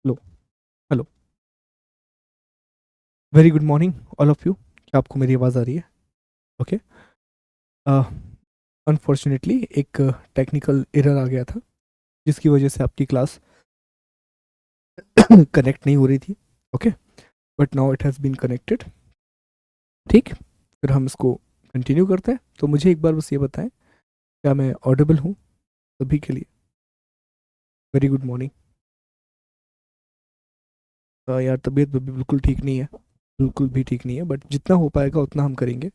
Hello. Hello. Very good morning all of you. क्या आपको मेरी आवाज़ आ रही है? ओके। अनफॉर्चुनेटली एक टेक्निकल एरर आ गया था जिसकी वजह से आपकी क्लास कनेक्ट नहीं हो रही थी। Okay, but now it has been connected. ठीक, फिर हम इसको कंटिन्यू करते हैं। तो मुझे एक बार बस ये बताएं, क्या मैं ऑडिबल हूँ सभी के लिए? Very good morning. यार तबीयत अभी बिल्कुल ठीक नहीं है, बिल्कुल भी ठीक नहीं है, बट जितना हो पाएगा उतना हम करेंगे।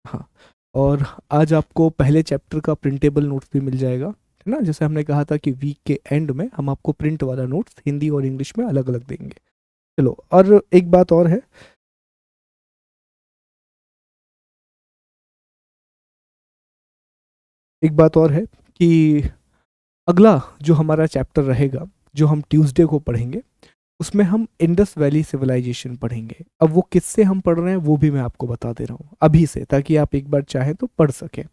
हाँ। और आज आपको पहले चैप्टर का प्रिंटेबल नोट्स भी मिल जाएगा, है ना? जैसे हमने कहा था कि वीक के एंड में हम आपको प्रिंट वाला नोट्स हिंदी और इंग्लिश में अलग अलग देंगे। चलो, और एक बात और है। एक बात और है कि अगला जो हमारा चैप्टर रहेगा, जो हम ट्यूसडे को पढ़ेंगे, उसमें हम इंडस वैली सिविलाइजेशन पढ़ेंगे। अब वो किससे हम पढ़ रहे हैं वो भी मैं आपको बता दे रहा हूँ अभी से, ताकि आप एक बार चाहें तो पढ़ सकें।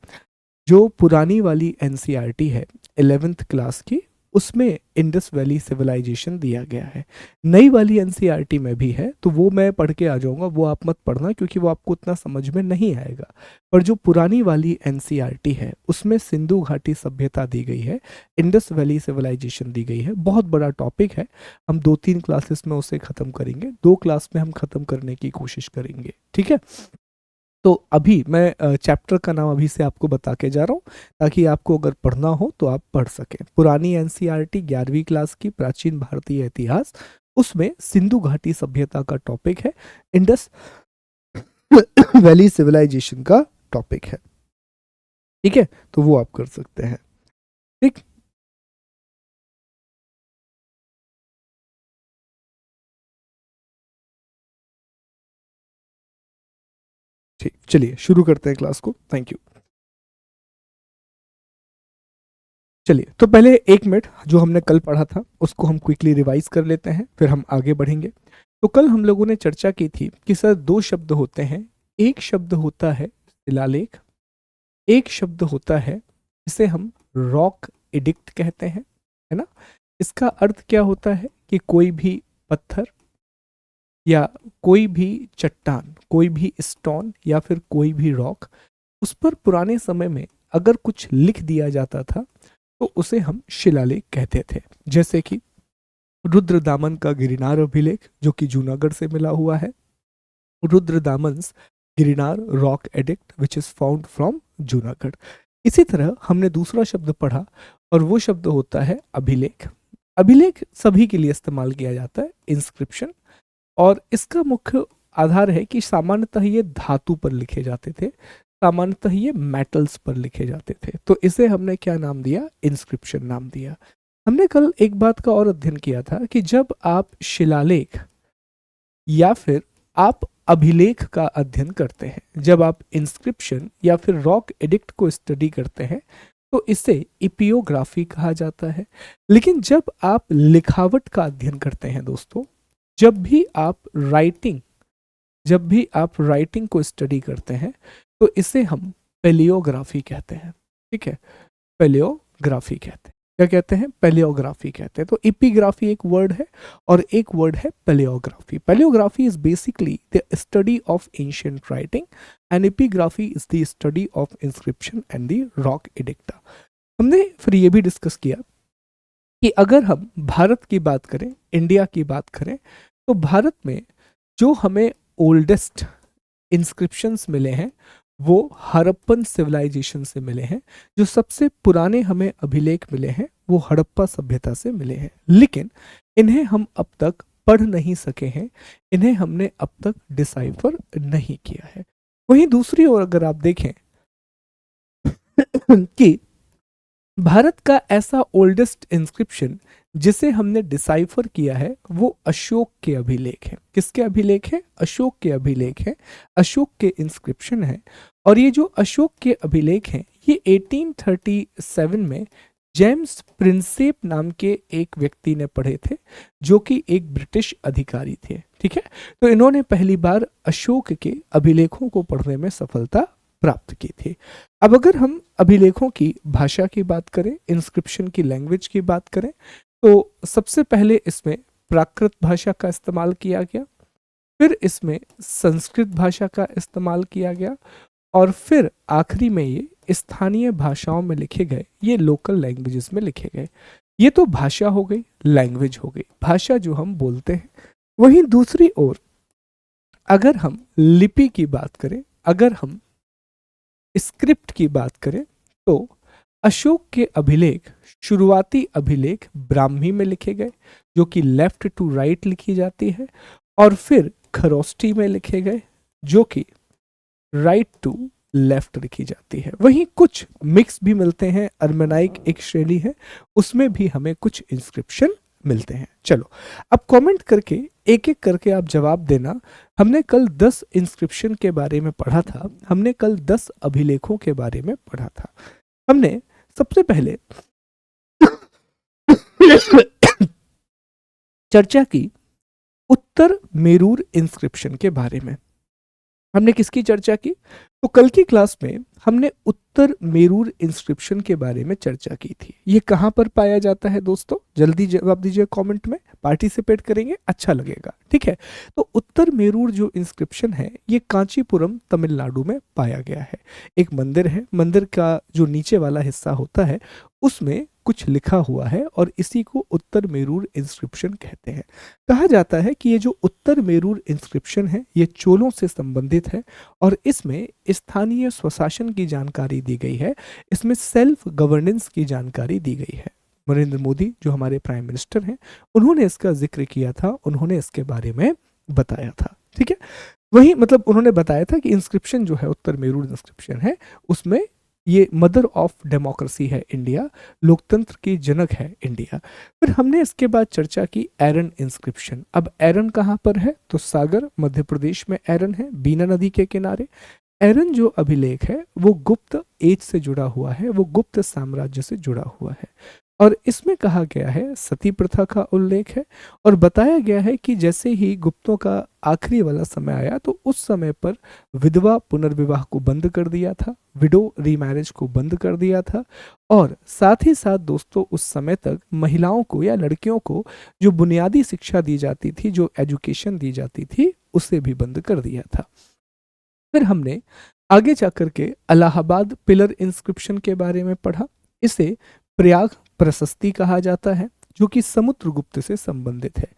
जो पुरानी वाली एनसीईआरटी है 11th क्लास की, उसमें इंडस वैली सिविलाइजेशन दिया गया है। नई वाली एनसीईआरटी में भी है, तो वो मैं पढ़ के आ जाऊंगा, वो आप मत पढ़ना क्योंकि वो आपको उतना समझ में नहीं आएगा। पर जो पुरानी वाली एनसीईआरटी है उसमें सिंधु घाटी सभ्यता दी गई है, इंडस वैली सिविलाइजेशन दी गई है। बहुत बड़ा टॉपिक है, हम 2-3 क्लासेस में उसे ख़त्म करेंगे, 2 क्लास में हम ख़त्म करने की कोशिश करेंगे, ठीक है? तो अभी मैं चैप्टर का नाम अभी से आपको बता के जा रहा हूँ, ताकि आपको अगर पढ़ना हो तो आप पढ़ सकें। पुरानी एनसीईआरटी 11वीं क्लास की प्राचीन भारतीय इतिहास, उसमें सिंधु घाटी सभ्यता का टॉपिक है, इंडस वैली सिविलाइजेशन का टॉपिक है। ठीक है, तो वो आप कर सकते हैं। ठीक। ठीक, चलिए शुरू करते हैं क्लास को। Thank you. चलिए, तो पहले 1 मिनट जो हमने कल पढ़ा था उसको हम क्विकली रिवाइज कर लेते हैं, फिर हम आगे बढ़ेंगे। तो कल हम लोगों ने चर्चा की थी कि सर 2 शब्द होते हैं। एक शब्द होता है शिलालेख, एक शब्द होता है जिसे हम रॉक एडिक्ट कहते हैं, है ना? इसका अर्थ क्या होता है कि कोई भी पत्थर या कोई भी चट्टान, कोई भी स्टोन या फिर कोई भी रॉक, उस पर पुराने समय में अगर कुछ लिख दिया जाता था तो उसे हम शिलालेख कहते थे। जैसे कि रुद्र दामन का गिरनार अभिलेख जो कि जूनागढ़ से मिला हुआ है, Rudradaman's Girnar rock edict which is found from Junagadh. इसी तरह हमने दूसरा शब्द पढ़ा और वो शब्द होता है अभिलेख। अभिलेख सभी के लिए इस्तेमाल किया जाता है, इंस्क्रिप्शन। और इसका मुख्य आधार है कि सामान्यतः ये धातु पर लिखे जाते थे, सामान्यतः ये मेटल्स पर लिखे जाते थे, तो इसे हमने क्या नाम दिया? इंस्क्रिप्शन नाम दिया। हमने कल एक बात का और अध्ययन किया था कि जब आप शिलालेख या फिर आप अभिलेख का अध्ययन करते हैं, जब आप इंस्क्रिप्शन या फिर रॉक एडिक्ट को स्टडी करते हैं, तो इसे इपियोग्राफी कहा जाता है। लेकिन जब आप लिखावट का अध्ययन करते हैं दोस्तों, जब भी आप राइटिंग जब भी आप राइटिंग को स्टडी करते हैं, तो इसे हम पेलियोग्राफी कहते हैं। ठीक है, पेलियोग्राफी कहते हैं। क्या कहते हैं? पेलियोग्राफी कहते हैं। तो इपिग्राफी एक वर्ड है और एक वर्ड है palaeography. Palaeography is basically the study of ancient writing and epigraphy is the study of inscription and the rock edicts. हमने फिर ये भी डिस्कस किया कि अगर हम भारत की बात करें, इंडिया की बात करें, तो भारत में जो हमें ओल्डेस्ट इंस्क्रिप्शंस मिले हैं वो हड़प्पन सिविलाइजेशन से मिले हैं। जो सबसे पुराने हमें अभिलेख मिले हैं वो हड़प्पा सभ्यता से मिले हैं, लेकिन इन्हें हम अब तक पढ़ नहीं सके हैं, इन्हें हमने अब तक डिसाइफर नहीं किया है। वहीं दूसरी ओर अगर आप देखें कि भारत का ऐसा ओल्डेस्ट इंस्क्रिप्शन जिसे हमने डिसाइफर किया है वो अशोक के अभिलेख है। किसके अभिलेख है? अशोक के अभिलेख है, अशोक के इंस्क्रिप्शन है। और ये जो अशोक के अभिलेख हैं ये 1837 में जेम्स प्रिंसेप नाम के एक व्यक्ति ने पढ़े थे, जो कि एक ब्रिटिश अधिकारी थे। ठीक है, तो इन्होंने पहली बार अशोक के अभिलेखों को पढ़ने में सफलता प्राप्त की थी। अब अगर हम अभिलेखों की भाषा की बात करें, इंस्क्रिप्शन की लैंग्वेज की बात करें, तो सबसे पहले इसमें प्राकृत भाषा का इस्तेमाल किया गया, फिर इसमें संस्कृत भाषा का इस्तेमाल किया गया, और फिर आखिरी में ये स्थानीय भाषाओं में लिखे गए, ये लोकल लैंग्वेजेस में लिखे गए। ये तो भाषा हो गई, लैंग्वेज हो गई, भाषा जो हम बोलते हैं। वहीं दूसरी ओर अगर हम लिपि की बात करें, अगर हम स्क्रिप्ट की बात करें, तो अशोक के अभिलेख, शुरुआती अभिलेख ब्राह्मी में लिखे गए, जो कि लेफ्ट टू राइट लिखी जाती है, और फिर खरोष्ठी में लिखे गए, जो कि राइट टू लेफ्ट लिखी जाती है। वहीं कुछ मिक्स भी मिलते हैं, अर्मेनाइक एक श्रेणी है, उसमें भी हमें कुछ इंस्क्रिप्शन मिलते हैं। चलो अब कमेंट करके एक एक करके आप जवाब देना। हमने कल 10 इंस्क्रिप्शन के बारे में पढ़ा था, हमने कल 10 अभिलेखों के बारे में पढ़ा था। हमने सबसे पहले चर्चा की उत्तर मेरूर इंस्क्रिप्शन के बारे में। हमने किसकी चर्चा की? तो कल की क्लास में हमने उत्तर मेरूर इंस्क्रिप्शन के बारे में चर्चा की थी। ये कहाँ पर पाया जाता है दोस्तों? जल्दी जवाब दीजिए कमेंट में, पार्टिसिपेट करेंगे, अच्छा लगेगा। ठीक है, तो उत्तर मेरूर जो इंस्क्रिप्शन है ये कांचीपुरम तमिलनाडु में पाया गया है। एक मंदिर है, मंदिर का जो नीचे वाला हिस्सा होता है उसमें कुछ लिखा हुआ है, और इसी को उत्तर मेरूर इंस्क्रिप्शन कहते हैं। कहा जाता है कि ये जो उत्तर मेरूर इंस्क्रिप्शन है ये चोलों से संबंधित है, और इसमें स्थानीय स्वशासन की जानकारी दी गई है, इसमें सेल्फ गवर्नेंस की जानकारी दी गई है। नरेंद्र मोदी जो हमारे प्राइम मिनिस्टर हैं, उन्होंने इसका जिक्र किया था, उन्होंने इसके बारे में बताया था। ठीक है, वही मतलब उन्होंने बताया था कि इंस्क्रिप्शन जो है उत्तर मेरूर इंस्क्रिप्शन है, उसमें ये मदर ऑफ डेमोक्रेसी है इंडिया, लोकतंत्र की जनक है इंडिया। फिर हमने इसके बाद चर्चा की एरन इंस्क्रिप्शन। अब एरन कहाँ पर है? तो सागर मध्य प्रदेश में एरन है, बीना नदी के किनारे। एरन जो अभिलेख है वो गुप्त एज से जुड़ा हुआ है, वो गुप्त साम्राज्य से जुड़ा हुआ है, और इसमें कहा गया है सती प्रथा का उल्लेख है, और बताया गया है कि जैसे ही गुप्तों का आखिरी वाला समय आया तो उस समय पर विधवा पुनर्विवाह को बंद कर दिया था, विडो रीमैरिज को बंद कर दिया था, और साथ ही साथ दोस्तों उस समय तक महिलाओं को या लड़कियों को जो बुनियादी शिक्षा दी जाती थी, जो एजुकेशन दी जाती थी, उसे भी बंद कर दिया था। फिर हमने आगे जाकर के इलाहाबाद पिलर इंस्क्रिप्शन के बारे में पढ़ा। इसे प्रयाग प्रशस्ति कहा जाता है, जो कि समुद्रगुप्त से संबंधित है।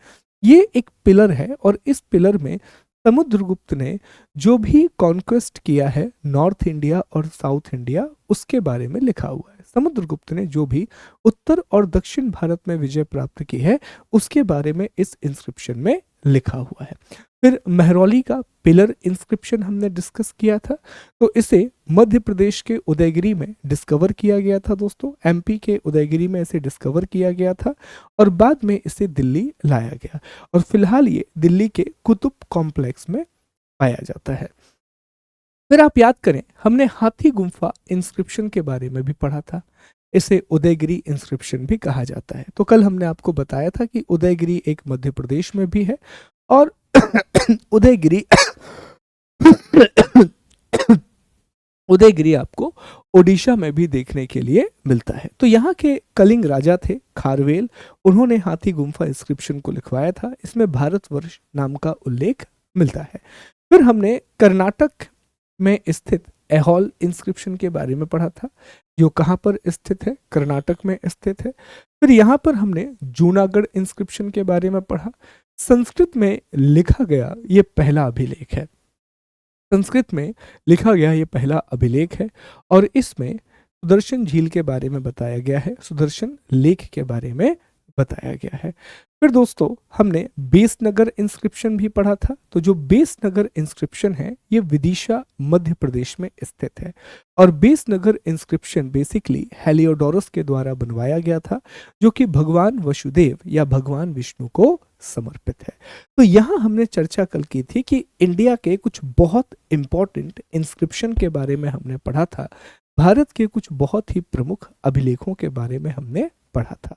ये एक पिलर है, और इस पिलर में समुद्रगुप्त ने जो भी कॉन्क्वेस्ट किया है नॉर्थ इंडिया और साउथ इंडिया, उसके बारे में लिखा हुआ है। समुद्रगुप्त ने जो भी उत्तर और दक्षिण भारत में विजय प्राप्त की है उसके बारे में इस इंस्क्रिप्शन में लिखा हुआ है। फिर महरौली का पिलर इंस्क्रिप्शन हमने डिस्कस किया था, तो इसे मध्य प्रदेश के उदयगिरी में डिस्कवर किया गया था दोस्तों, एमपी के उदयगिरी में इसे डिस्कवर किया गया था, और बाद में इसे दिल्ली लाया गया, और फिलहाल ये दिल्ली के कुतुब कॉम्प्लेक्स में पाया जाता है। फिर आप याद करें, हमने हाथी गुम्फा इंस्क्रिप्शन के बारे में भी पढ़ा था। इसे उदयगिरी इंस्क्रिप्शन भी कहा जाता है। तो कल हमने आपको बताया था कि उदयगिरी एक मध्य प्रदेश में भी है, और उदयगिरी उदयगिरी आपको ओडिशा में भी देखने के लिए मिलता है। तो यहाँ के कलिंग राजा थे खारवेल, उन्होंने हाथी गुम्फा इंस्क्रिप्शन को लिखवाया था। इसमें भारतवर्ष नाम का उल्लेख मिलता है। फिर हमने कर्नाटक में स्थित ऐहोल इंस्क्रिप्शन के बारे में पढ़ा था, जो कहाँ पर स्थित है? कर्नाटक में स्थित है। फिर यहाँ पर हमने जूनागढ़ इंस्क्रिप्शन के बारे में पढ़ा। संस्कृत में लिखा गया ये पहला अभिलेख है, संस्कृत में लिखा गया ये पहला अभिलेख है, और इसमें सुदर्शन झील के बारे में बताया गया है, सुदर्शन लेक के बारे में बताया गया है। फिर दोस्तों हमने बेसनगर इंस्क्रिप्शन भी पढ़ा था। तो जो बेसनगर इंस्क्रिप्शन है ये विदिशा मध्य प्रदेश में स्थित है, और बेसनगर इंस्क्रिप्शन बेसिकली हेलियोडोरस के द्वारा बनवाया गया था, जो कि भगवान वसुदेव या भगवान विष्णु को समर्पित है। तो यहाँ हमने चर्चा कल की थी कि इंडिया के कुछ बहुत इंपॉर्टेंट इंस्क्रिप्शन के बारे में हमने पढ़ा था, भारत के कुछ बहुत ही प्रमुख अभिलेखों के बारे में हमने पढ़ा था।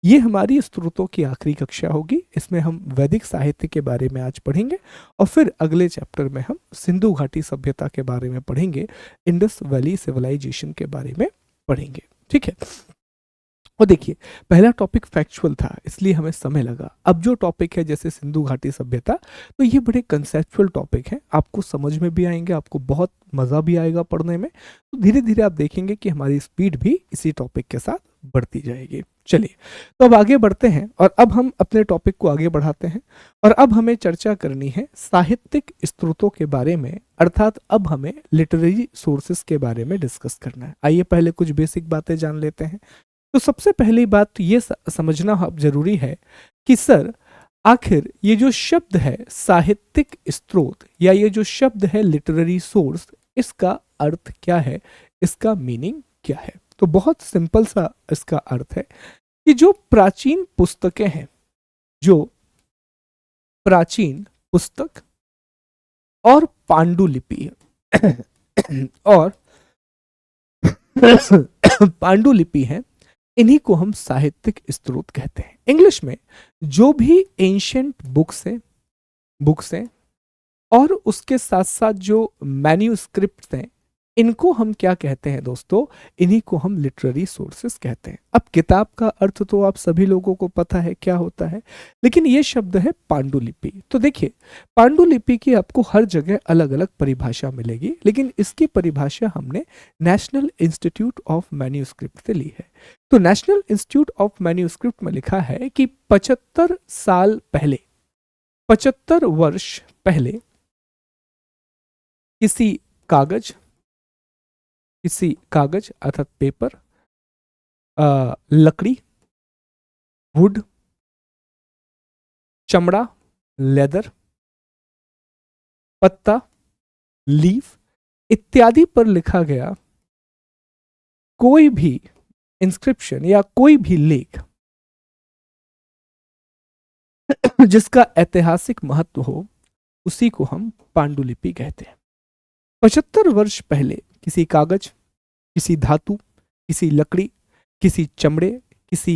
ये हमारी स्रोतों की आखिरी कक्षा होगी। इसमें हम वैदिक साहित्य के बारे में आज पढ़ेंगे, और फिर अगले चैप्टर में हम सिंधु घाटी सभ्यता के बारे में पढ़ेंगे, इंडस वैली सिविलाइजेशन के बारे में पढ़ेंगे। ठीक है, और देखिए, पहला टॉपिक फैक्चुअल था इसलिए हमें समय लगा। अब जो टॉपिक है जैसे सिंधु घाटी सभ्यता, तो ये बड़े कंसेप्चुअल टॉपिक हैं, आपको समझ में भी आएंगे, आपको बहुत मज़ा भी आएगा पढ़ने में। तो धीरे धीरे आप देखेंगे कि हमारी स्पीड भी इसी टॉपिक के साथ बढ़ती जाएगी। चलिए, तो अब आगे बढ़ते हैं और अब हम अपने टॉपिक को आगे बढ़ाते हैं। और अब हमें चर्चा करनी है साहित्यिक स्रोतों के बारे में, अर्थात अब हमें लिटरेरी सोर्सेस के बारे में डिस्कस करना है। आइए पहले कुछ बेसिक बातें जान लेते हैं। तो सबसे पहली बात तो ये समझना अब जरूरी है कि सर आखिर ये जो शब्द है साहित्यिक स्रोत या ये जो शब्द है लिटरेरी सोर्स, इसका अर्थ क्या है, इसका मीनिंग क्या है। तो बहुत सिंपल सा इसका अर्थ है कि जो प्राचीन पुस्तकें हैं, जो प्राचीन पुस्तक और पांडुलिपि है और पांडुलिपि है, इन्हीं को हम साहित्यिक स्रोत कहते हैं। इंग्लिश में जो भी एंशियंट बुक्स हैं और उसके साथ साथ जो मैन्यूस्क्रिप्ट्स हैं, इनको हम क्या कहते हैं दोस्तों, इन्हीं को हम लिटरेरी सोर्सेस कहते हैं। अब किताब का अर्थ तो आप सभी लोगों को पता है क्या होता है, लेकिन ये शब्द है पांडुलिपि। तो देखिए, पांडुलिपि की आपको हर जगह अलग अलग परिभाषा मिलेगी, लेकिन इसकी परिभाषा हमने नेशनल इंस्टीट्यूट ऑफ मैन्यूस्क्रिप्ट से ली है। तो नेशनल इंस्टीट्यूट ऑफ मैन्यूस्क्रिप्ट में लिखा है कि 75 साल पहले, 75 वर्ष पहले किसी कागज अर्थात पेपर, लकड़ी, वुड, चमड़ा, लेदर, पत्ता, लीफ इत्यादि पर लिखा गया कोई भी इंस्क्रिप्शन या कोई भी लेख जिसका ऐतिहासिक महत्व हो, उसी को हम पांडुलिपि कहते हैं। 75 वर्ष पहले किसी कागज, किसी धातु, किसी लकड़ी, किसी चमड़े, किसी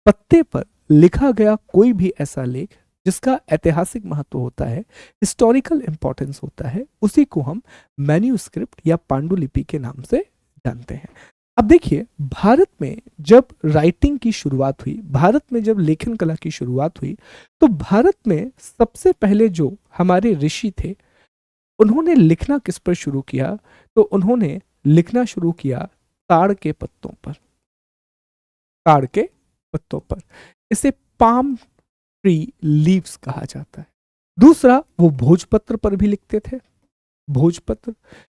पत्ते पर लिखा गया कोई भी ऐसा लेख जिसका ऐतिहासिक महत्व होता है, हिस्टोरिकल इंपॉर्टेंस होता है, उसी को हम मैन्यूस्क्रिप्ट या पांडुलिपि के नाम से जानते हैं। अब देखिए, भारत में जब राइटिंग की शुरुआत हुई, भारत में जब लेखन कला की शुरुआत हुई, तो भारत में सबसे पहले जो हमारे ऋषि थे, उन्होंने लिखना किस पर शुरू किया, तो उन्होंने लिखना शुरू किया ताड़ के पत्तों पर, ताड़ के पत्तों पर। इसे पाम ट्री लीव्स कहा जाता है। दूसरा, वो भोजपत्र पर भी लिखते थे, भोजपत्र,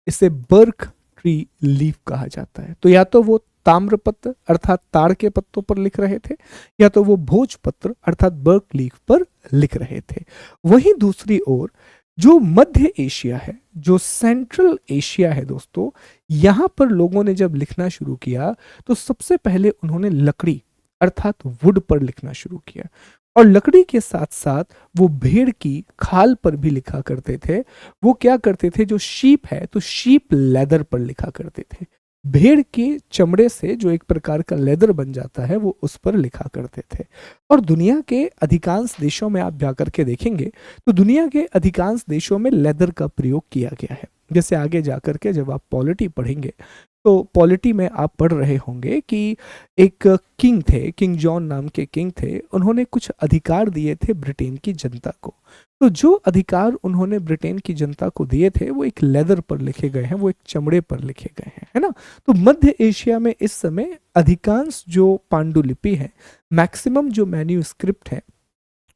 इसे बर्क ट्री लीफ कहा जाता है। तो या तो वो ताम्रपत्र अर्थात ताड़ के पत्तों पर लिख रहे थे, या तो वो भोजपत्र अर्थात बर्क लीफ पर लिख रहे थे। वहीं दूसरी ओर जो मध्य एशिया है, जो सेंट्रल एशिया है दोस्तों, यहां पर लोगों ने जब लिखना शुरू किया तो सबसे पहले उन्होंने लकड़ी अर्थात वुड पर लिखना शुरू किया, और लकड़ी के साथ साथ वो भेड़ की खाल पर भी लिखा करते थे। वो क्या करते थे, जो शीप है तो शीप लेदर पर लिखा करते थे, भेड़ के चमड़े से जो एक प्रकार का लेदर बन जाता है वो उस पर लिखा करते थे। और दुनिया के अधिकांश देशों में आप जाकर के देखेंगे तो दुनिया के अधिकांश देशों में लेदर का प्रयोग किया गया है। जैसे आगे जाकर के जब आप पॉलिटी पढ़ेंगे तो पॉलिटी में आप पढ़ रहे होंगे कि एक किंग थे, किंग जॉन नाम के किंग थे, उन्होंने कुछ अधिकार दिए थे ब्रिटेन की जनता को। तो जो अधिकार उन्होंने ब्रिटेन की जनता को दिए थे वो एक लेदर पर लिखे गए हैं, वो एक चमड़े पर लिखे गए हैं, है ना। तो मध्य एशिया में इस समय अधिकांश जो पांडुलिपि है, मैक्सिमम जो मैन्यूस्क्रिप्ट है,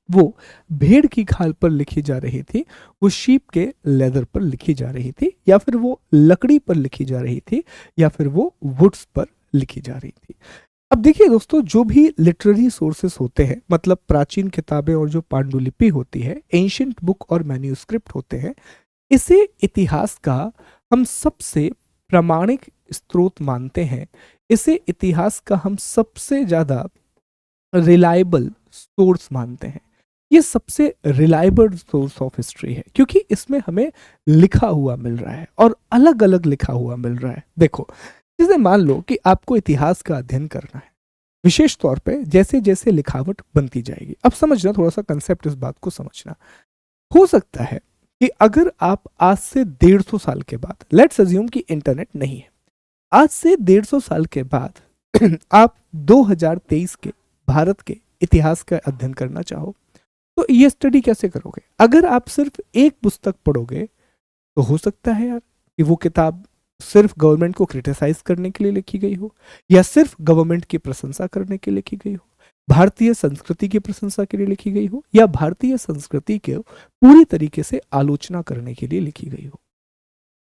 वो भेड़ की खाल पर लिखी जा रही थी, वो शीप के लेदर पर लिखी जा रही थी, या फिर वो लकड़ी पर लिखी जा रही थी, या फिर वो वुड्स पर लिखी जा रही थी। अब देखिए दोस्तों, जो भी लिटरेरी सोर्सेस होते हैं, मतलब प्राचीन किताबें और जो पांडुलिपि होती है, एंशियंट बुक और मैन्यूस्क्रिप्ट होते हैं, इसे इतिहास का हम सबसे प्रामाणिक स्रोत मानते हैं। इसे इतिहास का हम सबसे ज्यादा रिलायबल सोर्स मानते हैं। ये सबसे रिलायबल सोर्स ऑफ हिस्ट्री है क्योंकि इसमें हमें लिखा हुआ मिल रहा है और अलग अलग लिखा हुआ मिल रहा है। देखो, जैसे मान लो कि आपको इतिहास का अध्ययन करना है, विशेष तौर पे जैसे जैसे लिखावट बनती जाएगी। अब समझना, थोड़ा सा कंसेप्ट इस बात को समझना। हो सकता है कि अगर आप आज से 150 साल के बाद, लेट्स अज्यूम कि इंटरनेट नहीं है, आज से 150 साल के बाद आप 2023 के भारत के इतिहास का अध्ययन करना चाहो तो ये स्टडी कैसे करोगे? अगर आप सिर्फ एक पुस्तक पढ़ोगे तो हो सकता है यार कि वो किताब सिर्फ गवर्नमेंट को क्रिटिसाइज करने के लिए लिखी गई हो, या सिर्फ गवर्नमेंट की प्रशंसा करने के लिए लिखी गई हो, भारतीय संस्कृति की प्रशंसा के लिए लिखी गई हो, या भारतीय संस्कृति के पूरी तरीके से आलोचना करने के लिए लिखी गई हो।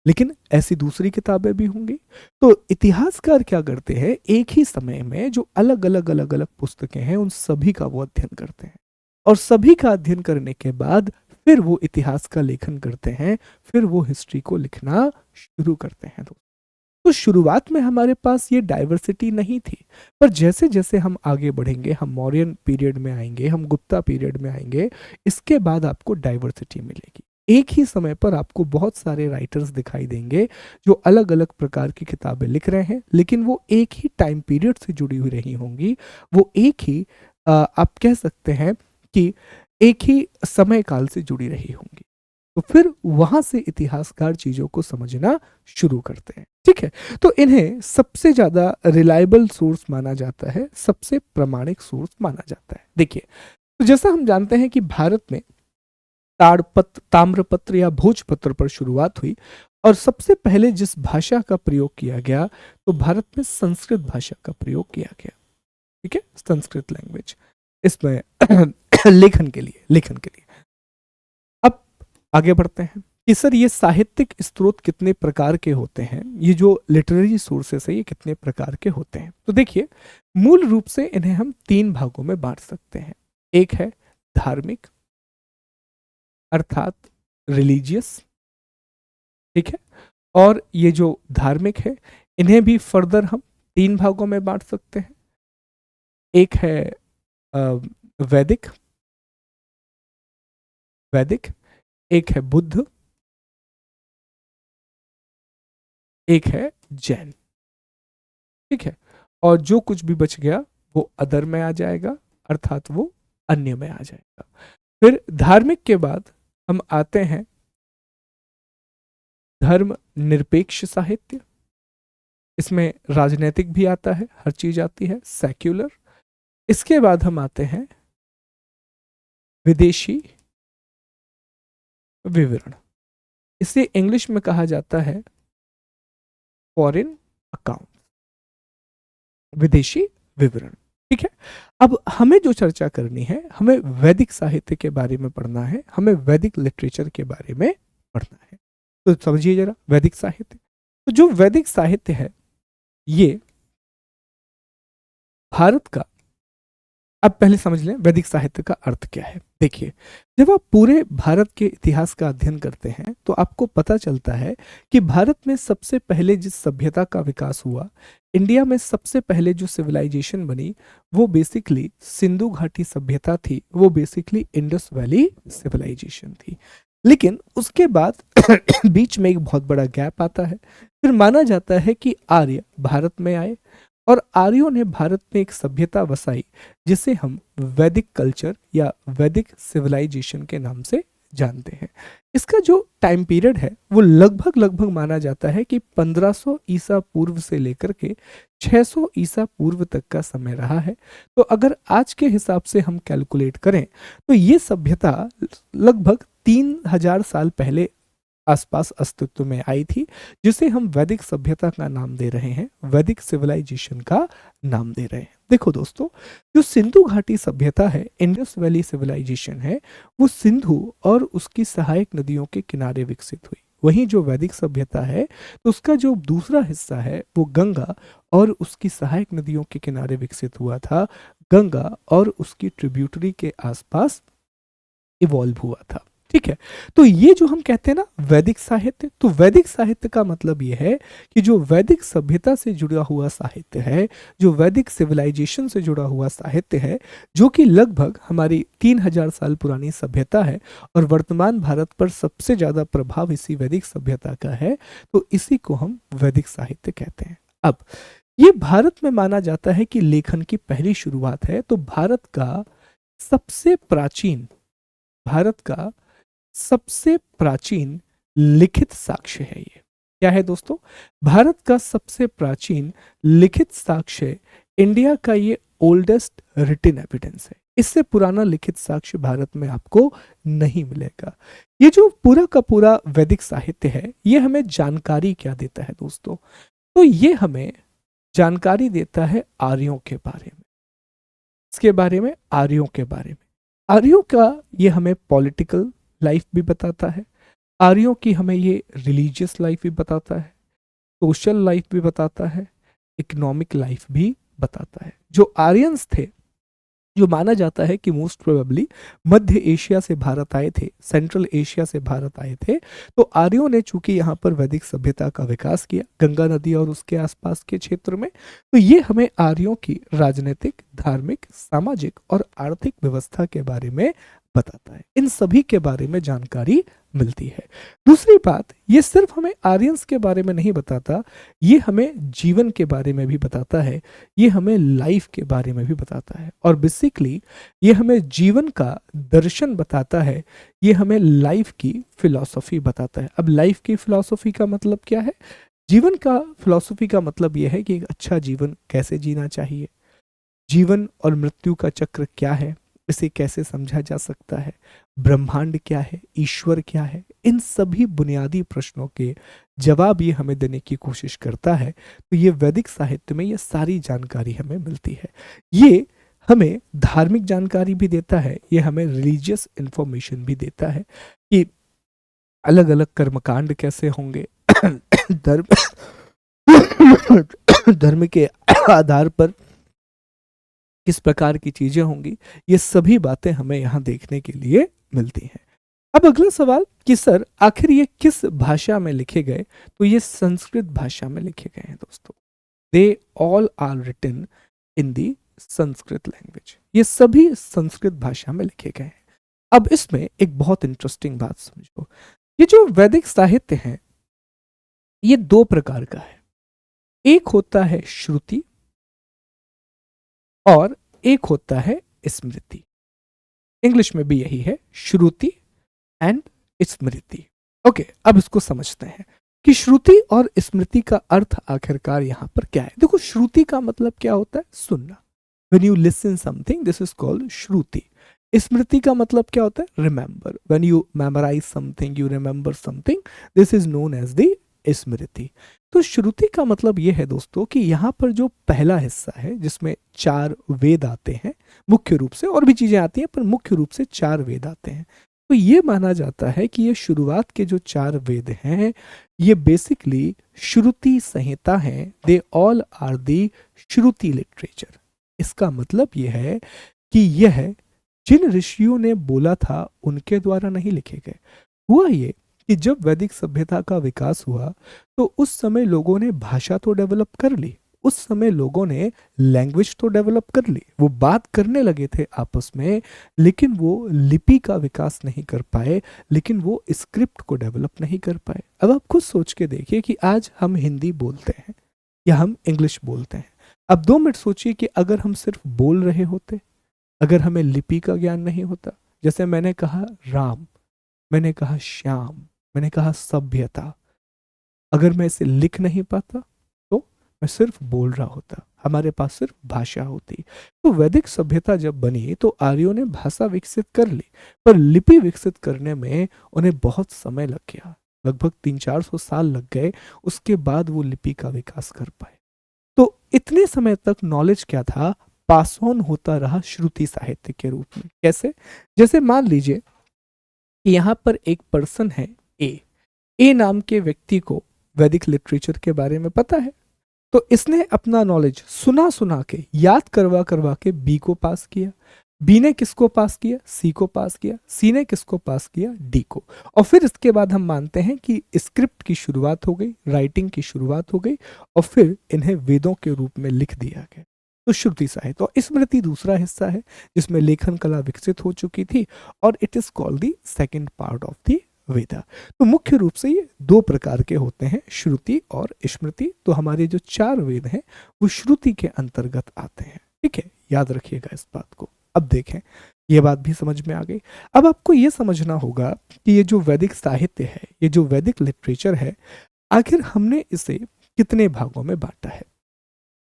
लेकिन ऐसी दूसरी किताबें भी होंगी। तो इतिहासकार क्या करते हैं, एक ही समय में जो अलग अलग पुस्तकें हैं उन सभी का वो अध्ययन करते हैं, और सभी का अध्ययन करने के बाद फिर वो इतिहास का लेखन करते हैं, फिर वो हिस्ट्री को लिखना शुरू करते हैं। तो शुरुआत में हमारे पास ये डाइवर्सिटी नहीं थी, पर जैसे जैसे हम आगे बढ़ेंगे, हम मौर्यन पीरियड में आएंगे, हम गुप्ता पीरियड में आएंगे, इसके बाद आपको डाइवर्सिटी मिलेगी। एक ही समय पर आपको बहुत सारे राइटर्स दिखाई देंगे जो अलग अलग प्रकार की किताबें लिख रहे हैं, लेकिन वो एक ही टाइम पीरियड से जुड़ी हुई रही होंगी, वो एक ही आप कह सकते हैं कि एक ही समय काल से जुड़ी रही होंगी। तो फिर वहां से इतिहासकार चीजों को समझना शुरू करते हैं। ठीक है, तो इन्हें सबसे ज्यादा रिलायबल सोर्स माना जाता है, सबसे प्रामाणिक सोर्स माना जाता है। देखिए, तो जैसा हम जानते हैं कि भारत में ताड़पत्र, ताम्रपत्र या भोजपत्र पर शुरुआत हुई, और सबसे पहले जिस भाषा का प्रयोग किया गया तो भारत में संस्कृत भाषा का प्रयोग किया गया। ठीक है, संस्कृत लैंग्वेज इसमें लेखन के लिए। अब आगे बढ़ते हैं कि सर ये साहित्यिक स्रोत कितने प्रकार के होते हैं, ये जो लिटरेरी सोर्सेस है ये कितने प्रकार के होते हैं। तो देखिए, मूल रूप से इन्हें हम 3 भागों में बांट सकते हैं। एक है धार्मिक, अर्थात रिलीजियस। ठीक है, और ये जो धार्मिक है इन्हें भी फर्दर हम 3 भागों में बांट सकते हैं। एक है वैदिक, एक है बुद्ध, एक है जैन। ठीक है, और जो कुछ भी बच गया वो अदर में आ जाएगा, अर्थात वो अन्य में आ जाएगा। फिर धार्मिक के बाद हम आते हैं धर्म निरपेक्ष साहित्य, इसमें राजनैतिक भी आता है, हर चीज आती है, सेक्युलर। इसके बाद हम आते हैं विदेशी विवरण, इसे इंग्लिश में कहा जाता है फॉरेन अकाउंट, विदेशी विवरण। ठीक है, अब हमें जो चर्चा करनी है, हमें वैदिक साहित्य के बारे में पढ़ना है, हमें वैदिक लिटरेचर के बारे में पढ़ना है। तो समझिए जरा वैदिक साहित्य। तो जो वैदिक साहित्य है ये भारत का, अब पहले समझ लें वैदिक साहित्य का अर्थ क्या है। देखिए, जब आप पूरे भारत के इतिहास का अध्ययन करते हैं तो आपको पता चलता है कि भारत में सबसे पहले जिस सभ्यता का विकास हुआ, इंडिया में सबसे पहले जो सिविलाइजेशन बनी, वो बेसिकली सिंधु घाटी सभ्यता थी, वो बेसिकली इंडस वैली सिविलाइजेशन थी। लेकिन उसके बाद बीच में एक बहुत बड़ा गैप आता है। फिर माना जाता है कि आर्य भारत में आए, और आर्यों ने भारत में एक सभ्यता बसाई जिसे हम वैदिक कल्चर या वैदिक सिविलाइजेशन के नाम से जानते हैं। इसका जो टाइम पीरियड है वो लगभग माना जाता है कि 1500 ईसा पूर्व से लेकर के 600 ईसा पूर्व तक का समय रहा है। तो अगर आज के हिसाब से हम कैलकुलेट करें तो ये सभ्यता लगभग 3000 साल पहले आसपास अस्तित्व में आई थी, जिसे हम वैदिक सभ्यता का नाम दे रहे हैं, वैदिक सिविलाइजेशन का नाम दे रहे हैं। देखो दोस्तों, जो सिंधु घाटी सभ्यता है, इंडस वैली सिविलाइजेशन है, वो सिंधु और उसकी सहायक नदियों के किनारे विकसित हुई। वहीं जो वैदिक सभ्यता है तो उसका जो दूसरा हिस्सा है वो गंगा और उसकी सहायक नदियों के किनारे विकसित हुआ था, गंगा और उसकी ट्रिब्यूटरी के आसपास इवॉल्व हुआ था। ठीक है, तो ये जो हम कहते हैं ना वैदिक साहित्य, तो वैदिक साहित्य का मतलब ये है कि जो वैदिक सभ्यता से जुड़ा हुआ साहित्य है, जो वैदिक सिविलाइजेशन से जुड़ा हुआ साहित्य है, जो कि लगभग हमारी 3000 साल पुरानी सभ्यता है, और वर्तमान भारत पर सबसे ज्यादा प्रभाव इसी वैदिक सभ्यता का है, तो इसी को हम वैदिक साहित्य कहते हैं। अब ये भारत में माना जाता है कि लेखन की पहली शुरुआत है। तो भारत का सबसे प्राचीन लिखित साक्ष्य है ये। क्या है दोस्तों? भारत का सबसे प्राचीन लिखित साक्ष्य इंडिया का ये ओल्डेस्ट रिटन एविडेंस है। इससे पुराना लिखित साक्ष्य भारत में आपको नहीं मिलेगा। ये जो पूरा का पूरा वैदिक साहित्य है, ये हमें जानकारी क्या देता है दोस्तों? तो ये हमें जानकारी देता है आर्यों के बारे में। इसके बारे में, आर्यों के बारे में, आर्यों का ये हमें पॉलिटिकल लाइफ भी बताता है, आर्यों की हमें ये रिलीजियस लाइफ भी बताता है, सोशल लाइफ भी बताता है, इकोनॉमिक लाइफ भी बताता है। जो आर्यंस थे, जो माना जाता है कि मोस्ट प्रोबेबली मध्य एशिया से भारत आए थे, सेंट्रल एशिया से भारत आए थे, तो आर्यों ने चूंकि यहाँ पर वैदिक सभ्यता का विकास किया गंगा नदी और उसके आसपास के क्षेत्र में, तो ये हमें आर्यों की राजनीतिक, धार्मिक, सामाजिक और आर्थिक व्यवस्था के बारे में बताता है। इन सभी के बारे में जानकारी मिलती है। दूसरी बात, ये सिर्फ हमें आर्यंस के बारे में नहीं बताता, ये हमें जीवन के बारे में भी बताता है, ये हमें लाइफ के बारे में भी बताता है, और बेसिकली ये हमें जीवन का दर्शन बताता है, ये हमें लाइफ की फिलॉसफी बताता है। अब लाइफ की फिलॉसफी का मतलब क्या है? जीवन का फिलॉसफी का मतलब यह है कि एक अच्छा जीवन कैसे जीना चाहिए, जीवन और मृत्यु का चक्र क्या है, इसे कैसे समझा जा सकता है, ब्रह्मांड क्या है, ईश्वर क्या है, इन सभी बुनियादी प्रश्नों के जवाब ये हमें देने की कोशिश करता है। तो ये वैदिक साहित्य में ये सारी जानकारी हमें मिलती है। ये हमें धार्मिक जानकारी भी देता है, ये हमें रिलीजियस इंफॉर्मेशन भी देता है कि अलग अलग कर्मकांड कैसे होंगे, धर्म धर्म के आधार पर किस प्रकार की चीजें होंगी, ये सभी बातें हमें यहाँ देखने के लिए मिलती हैं। अब अगला सवाल कि सर आखिर ये किस भाषा में लिखे गए? तो ये संस्कृत भाषा में लिखे गए हैं दोस्तों। They all are written in the Sanskrit language. ये सभी संस्कृत भाषा में लिखे गए हैं। अब इसमें एक बहुत इंटरेस्टिंग बात समझो, ये जो वैदिक साहित्य है ये दो प्रकार का है। एक होता है श्रुति और एक होता है स्मृति। इंग्लिश में भी यही है, श्रुति एंड स्मृति। ओके, अब इसको समझते हैं कि श्रुति और स्मृति का अर्थ आखिरकार यहां पर क्या है। देखो, श्रुति का मतलब क्या होता है? सुनना। When you listen something, this is called श्रुति। स्मृति का मतलब क्या होता है? Remember। When you memorize something, you remember something, this is known as the स्मृति। तो श्रुति का मतलब यह है दोस्तों कि यहाँ पर जो पहला हिस्सा है जिसमें 4 वेद आते हैं, मुख्य रूप से और भी चीजें आती हैं पर मुख्य रूप से 4 वेद आते हैं, तो ये माना जाता है कि ये शुरुआत के जो 4 वेद हैं ये बेसिकली श्रुति संहिता हैं। They all are the shruti literature. इसका मतलब यह है कि यह जिन ऋषियों ने बोला था उनके द्वारा नहीं लिखे गए। हुआ ये कि जब वैदिक सभ्यता का विकास हुआ तो उस समय लोगों ने भाषा तो डेवलप कर ली, उस समय लोगों ने लैंग्वेज तो डेवलप कर ली, वो बात करने लगे थे आपस में, लेकिन वो लिपि का विकास नहीं कर पाए, लेकिन वो स्क्रिप्ट को डेवलप नहीं कर पाए। अब आप खुद सोच के देखिए कि आज हम हिंदी बोलते हैं या हम इंग्लिश बोलते हैं। अब 2 मिनट सोचिए कि अगर हम सिर्फ बोल रहे होते, अगर हमें लिपि का ज्ञान नहीं होता, जैसे मैंने कहा राम, मैंने कहा श्याम, मैंने कहा सभ्यता, अगर मैं इसे लिख नहीं पाता तो मैं सिर्फ बोल रहा होता, हमारे पास सिर्फ भाषा होती। तो वैदिक सभ्यता जब बनी तो आर्यों ने भाषा विकसित कर ली, पर लिपि विकसित करने में उन्हें बहुत समय लग गया, लगभग 300-400 साल लग गए, उसके बाद वो लिपि का विकास कर पाए। तो इतने समय तक नॉलेज क्या था? पास ऑन होता रहा श्रुति साहित्य के रूप में। कैसे? जैसे मान लीजिए कि यहाँ पर एक पर्सन है ए नाम के व्यक्ति को वैदिक लिटरेचर के बारे में पता है, तो इसने अपना नॉलेज सुना सुना के, याद करवा करवा के बी को पास किया, बी ने किसको पास किया? सी को पास किया, सी ने किसको पास किया? डी को। और फिर इसके बाद हम मानते हैं कि स्क्रिप्ट की शुरुआत हो गई, राइटिंग की शुरुआत हो गई, और फिर इन्हें वेदों के रूप में लिख दिया गया। तो श्रुति साहित्य। और स्मृति दूसरा हिस्सा है जिसमें लेखन कला विकसित हो चुकी थी, और it is called the second part of the Veda. तो मुख्य रूप से ये 2 प्रकार के होते हैं, श्रुति और स्मृति। तो हमारे जो 4 वेद हैं वो श्रुति के अंतर्गत आते हैं। ठीक है, याद रखिएगा इस बात को। अब देखें, ये बात भी समझ में आ गई। अब आपको ये समझना होगा कि ये जो वैदिक साहित्य है, ये जो वैदिक लिटरेचर है, आखिर हमने इसे कितने भागों में बांटा है।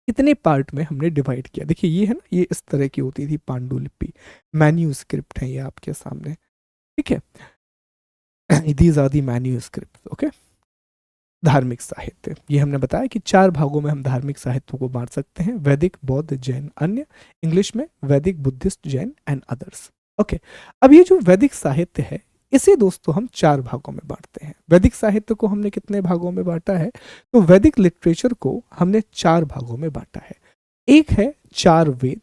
कितने पार्ट में हमने डिवाइड किया। देखिए ये है ना, ये इस तरह की होती थी पांडुलिपि, मैन्यूस्क्रिप्ट है ये आपके सामने, ठीक है। These are the manuscript, okay. धार्मिक साहित्य, ये हमने बताया कि 4 भागों में हम धार्मिक साहित्य को बांट सकते हैं, वैदिक, बौद्ध, जैन, अन्य, इंग्लिश में वैदिक, Buddhist, Jain and others, okay. अब ये जो वैदिक साहित्य है इसे दोस्तों हम 4 भागों में बांटते हैं। वैदिक साहित्य को हमने कितने भागों में बांटा है, तो वैदिक लिटरेचर को हमने 4 भागों में बांटा है। एक है 4 वेद,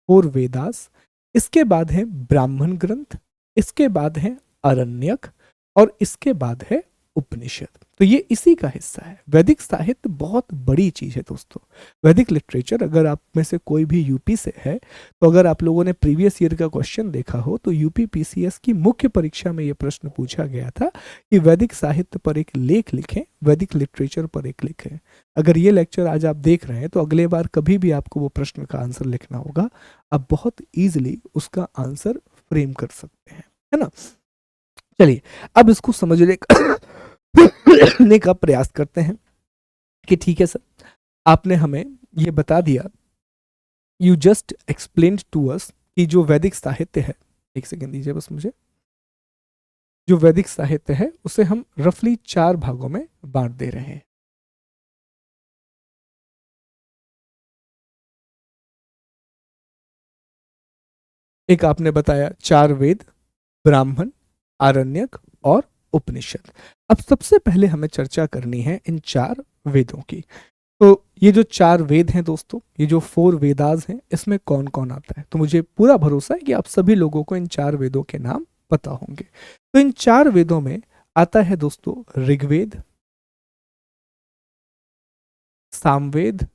4 वेदास, इसके बाद है ब्राह्मण ग्रंथ, इसके बाद है अरण्यक, और इसके बाद है उपनिषद। तो ये इसी का हिस्सा है। वैदिक साहित्य बहुत बड़ी चीज है दोस्तों। वैदिक लिटरेचर, अगर आप में से कोई भी यूपी से है तो अगर आप लोगों ने प्रीवियस ईयर का क्वेश्चन देखा हो तो यूपी पीसीएस की मुख्य परीक्षा में ये प्रश्न पूछा गया था कि वैदिक साहित्य पर एक लेख लिखें, वैदिक लिटरेचर पर एक लिखें। अगर ये लेक्चर आज आप देख रहे हैं तो अगले बार कभी भी आपको वो प्रश्न का आंसर लिखना होगा, आप बहुत ईजिली उसका आंसर फ्रेम कर सकते हैं, है ना। चलिए अब इसको समझने का प्रयास करते हैं कि ठीक है सर, आपने हमें ये बता दिया, you just explain to us कि जो वैदिक साहित्य है, एक सेकेंड दीजिए बस मुझे, जो वैदिक साहित्य है उसे हम रफली 4 भागों में बांट दे रहे हैं। एक आपने बताया 4 वेद, ब्राह्मण, आरण्यक और उपनिषद। अब सबसे पहले हमें चर्चा करनी है इन 4 वेदों की। तो ये जो 4 वेद हैं दोस्तों, ये जो 4 वेदास हैं, इसमें कौन कौन आता है, तो मुझे पूरा भरोसा है कि आप सभी लोगों को इन 4 वेदों के नाम पता होंगे। तो इन 4 वेदों में आता है दोस्तों ऋग्वेद, सामवेद,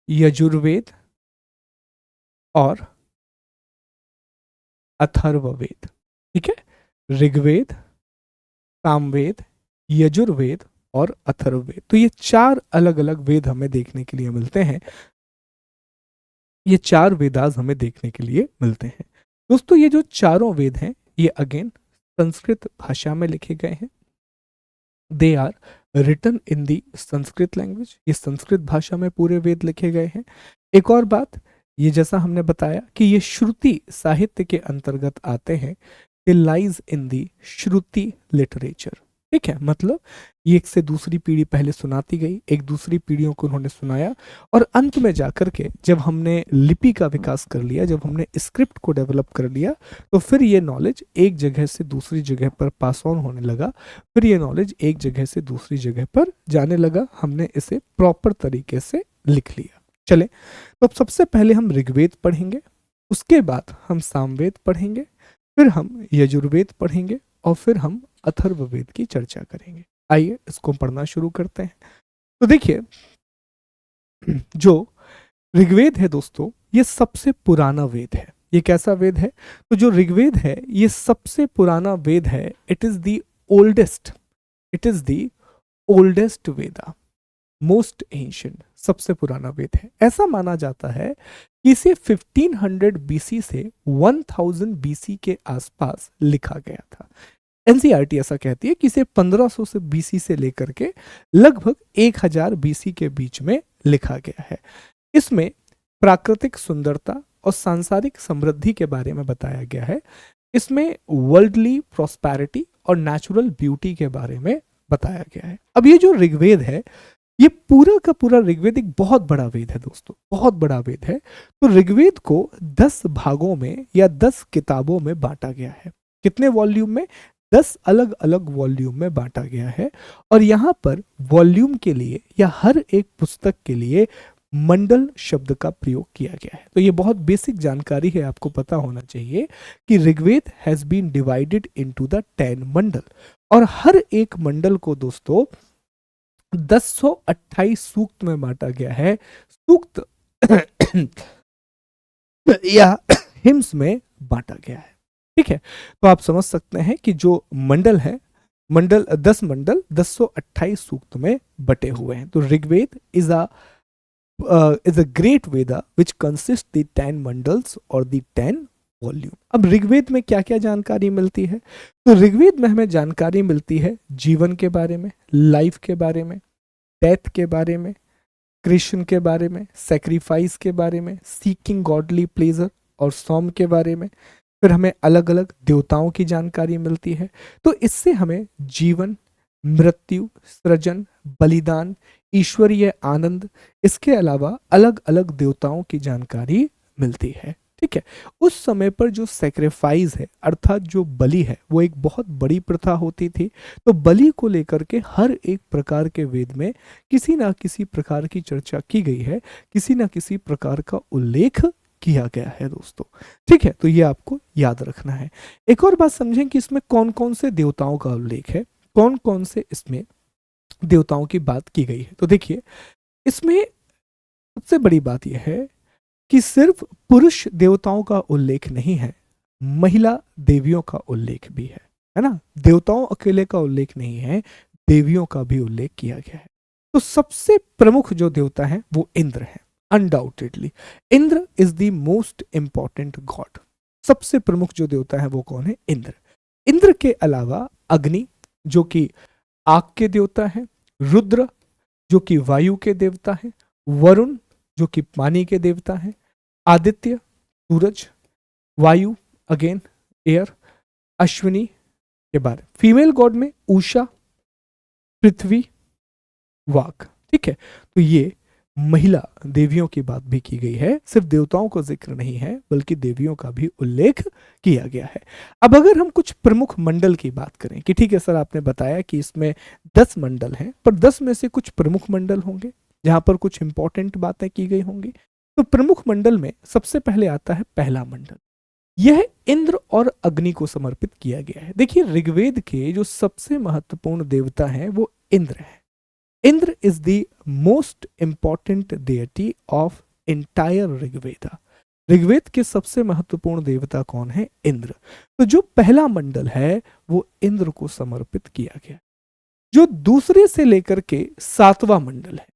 यजुर्वेद और अथर्ववेद, ठीक है। ऋग्वेद, सामवेद, यजुर्वेद और अथर्ववेद। तो ये 4 अलग अलग वेद हमें देखने के लिए मिलते हैं, ये 4 वेदास हमें देखने के लिए मिलते हैं। दोस्तों ये जो चारों वेद हैं ये अगेन संस्कृत भाषा में लिखे गए हैं, they are written in the Sanskrit language, ये संस्कृत भाषा में पूरे वेद लिखे गए हैं। एक और बात, ये जैसा हमने बताया कि ये श्रुति साहित्य के अंतर्गत आते हैं, ये lies in the shruti literature, ठीक है। मतलब ये एक से दूसरी पीढ़ी पहले सुनाती गई, एक दूसरी पीढ़ियों को उन्होंने सुनाया, और अंत में जाकर के जब हमने लिपि का विकास कर लिया, जब हमने स्क्रिप्ट को डेवलप कर लिया, तो फिर ये नॉलेज एक जगह से दूसरी जगह पर पास ऑन होने लगा, फिर ये नॉलेज एक जगह से दूसरी जगह पर जाने लगा, हमने इसे प्रॉपर तरीके से लिख लिया। चले, तो अब सबसे पहले हम ऋग्वेद पढ़ेंगे, उसके बाद हम सामवेद पढ़ेंगे, फिर हम यजुर्वेद पढ़ेंगे और फिर हम अथर्ववेद की चर्चा करेंगे। आइए इसको पढ़ना शुरू करते हैं। तो देखिए जो ऋग्वेद है दोस्तों, ये सबसे पुराना वेद है। ये कैसा वेद है, तो जो ऋग्वेद है ये सबसे पुराना वेद है। It is the oldest, it is the oldest Veda, most ancient, सबसे पुराना वेद है। ऐसा माना जाता है कि इसे 1500 बीसी से 1000 बीसी के आसपास लिखा गया था। एनसीईआरटी ऐसा कहती है कि इसे 1500 से बीसी से लेकर के लगभग 1000 बीसी के बीच में लिखा गया है। इसमें प्राकृतिक सुंदरता और सांसारिक समृद्धि के बारे में बताया गया है। इसमें वर्ल्डली प्रॉस्पेरिटी और नेचुरल ब्यूटी के बारे में बताया गया है। अब ये जो ऋग्वेद है, ये पूरा का पूरा ऋग्वेद एक बहुत बड़ा वेद है दोस्तों, बहुत बड़ा वेद है। तो ऋग्वेद को 10 भागों में या 10 किताबों में बांटा गया है। कितने वॉल्यूम में, 10 अलग अलग वॉल्यूम में बांटा गया है। और यहाँ पर वॉल्यूम के लिए या हर एक पुस्तक के लिए मंडल शब्द का प्रयोग किया गया है। तो ये बहुत बेसिक जानकारी है, आपको पता होना चाहिए कि Rigveda has been divided into the 10 mandal, और हर एक मंडल को दोस्तों 1028 सूक्त में बांटा गया है। सूक्त या हिम्स में बांटा गया है, ठीक है। तो आप समझ सकते हैं कि जो मंडल है, मंडल 10 मंडल 1028 सूक्त में बटे हुए हैं। तो Rigveda is a great Veda which consist the 10 mandals और द 10 वॉल्यूम। अब ऋग्वेद में क्या क्या जानकारी मिलती है, तो ऋग्वेद में हमें जानकारी मिलती है जीवन के बारे में, लाइफ के बारे में, डेथ के बारे में, क्रिएशन के बारे में, सेक्रीफाइस के बारे में, सीकिंग गॉडली प्लेजर और सॉम के बारे में। फिर हमें अलग अलग देवताओं की जानकारी मिलती है। तो इससे हमें जीवन, मृत्यु, सृजन, बलिदान, ईश्वरीय आनंद, इसके अलावा अलग अलग देवताओं की जानकारी मिलती है। ठीक है, उस समय पर जो सेक्रीफाइस है अर्थात जो बलि है वो एक बहुत बड़ी प्रथा होती थी। तो बलि को लेकर के हर एक प्रकार के वेद में किसी ना किसी प्रकार की चर्चा की गई है, किसी ना किसी प्रकार का उल्लेख किया गया है दोस्तों। ठीक है, तो ये आपको याद रखना है। एक और बात समझें कि इसमें कौन कौन से देवताओं का उल्लेख है, कौन कौन से इसमें देवताओं की बात की गई है। तो देखिए, इसमें सबसे बड़ी बात यह है कि सिर्फ पुरुष देवताओं का उल्लेख नहीं है, महिला देवियों का उल्लेख भी है ना। देवताओं अकेले का उल्लेख नहीं है, देवियों का भी उल्लेख किया गया है। तो सबसे प्रमुख जो देवता है वो इंद्र है। Undoubtedly Indra is the most important God. सबसे प्रमुख जो देवता है वो कौन है? इंद्र। इंद्र के अलावा अग्नि जो कि आग के देवता है, रुद्र जो कि वायु के देवता है, वरुण जो कि पानी के देवता है, आदित्य सूरज, वायु अगेन एयर, अश्विनी के बाद फीमेल गॉड में उषा, पृथ्वी, वाक। ठीक है, तो ये महिला देवियों की बात भी की गई है। सिर्फ देवताओं का जिक्र नहीं है बल्कि देवियों का भी उल्लेख किया गया है। अब अगर हम कुछ प्रमुख मंडल की बात करें कि ठीक है सर आपने बताया कि इसमें 10 मंडल हैं, पर 10 में से कुछ प्रमुख मंडल होंगे जहां पर कुछ इंपॉर्टेंट बातें की गई होंगी। तो प्रमुख मंडल में सबसे पहले आता है पहला मंडल। यह इंद्र और अग्नि को समर्पित किया गया है। देखिए, ऋग्वेद के जो सबसे महत्वपूर्ण देवता हैं वो इंद्र है। Indra is the most important deity of entire Rigveda. Rigveda के सबसे महत्वपूर्ण देवता कौन है? इंद्र। तो जो पहला मंडल है वो इंद्र को समर्पित किया गया। जो दूसरे से लेकर के सातवां मंडल है,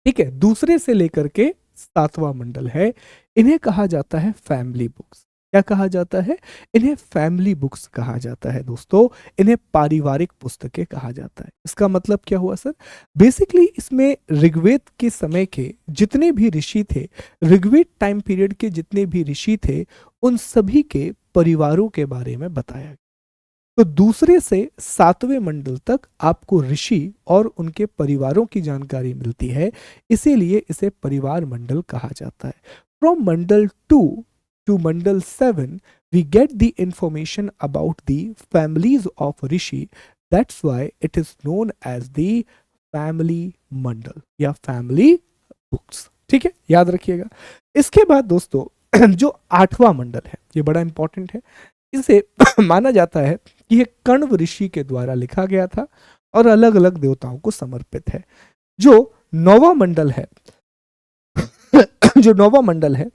ठीक है, दूसरे से लेकर के सातवां मंडल है, इन्हें कहा जाता है फैमिली बुक्स। क्या कहा जाता है? इन्हें फैमिली बुक्स कहा जाता है दोस्तों। इन्हें पारिवारिक पुस्तकें कहा जाता है। इसका मतलब क्या हुआ सर? बेसिकली इसमें ऋग्वेद के समय के जितने भी ऋषि थे, ऋग्वेद टाइम पीरियड के जितने भी ऋषि थे, उन सभी के परिवारों के बारे में बताया गया। तो दूसरे से सातवें मंडल तक आपको ऋषि और उनके परिवारों की जानकारी मिलती है, इसीलिए इसे परिवार मंडल कहा जाता है। From Mandal 2 to Mandal 7 we get the information about the families of rishi. That's why it is known as the family मंडल या फैमिली बुक्स। ठीक है, याद रखिएगा। इसके बाद दोस्तों जो आठवां मंडल है ये बड़ा इंपॉर्टेंट है। इसे माना जाता है कि यह कण्व ऋषि के द्वारा लिखा गया था और अलग अलग देवताओं को समर्पित है। जो नौवां मंडल है जो नौवां मंडल है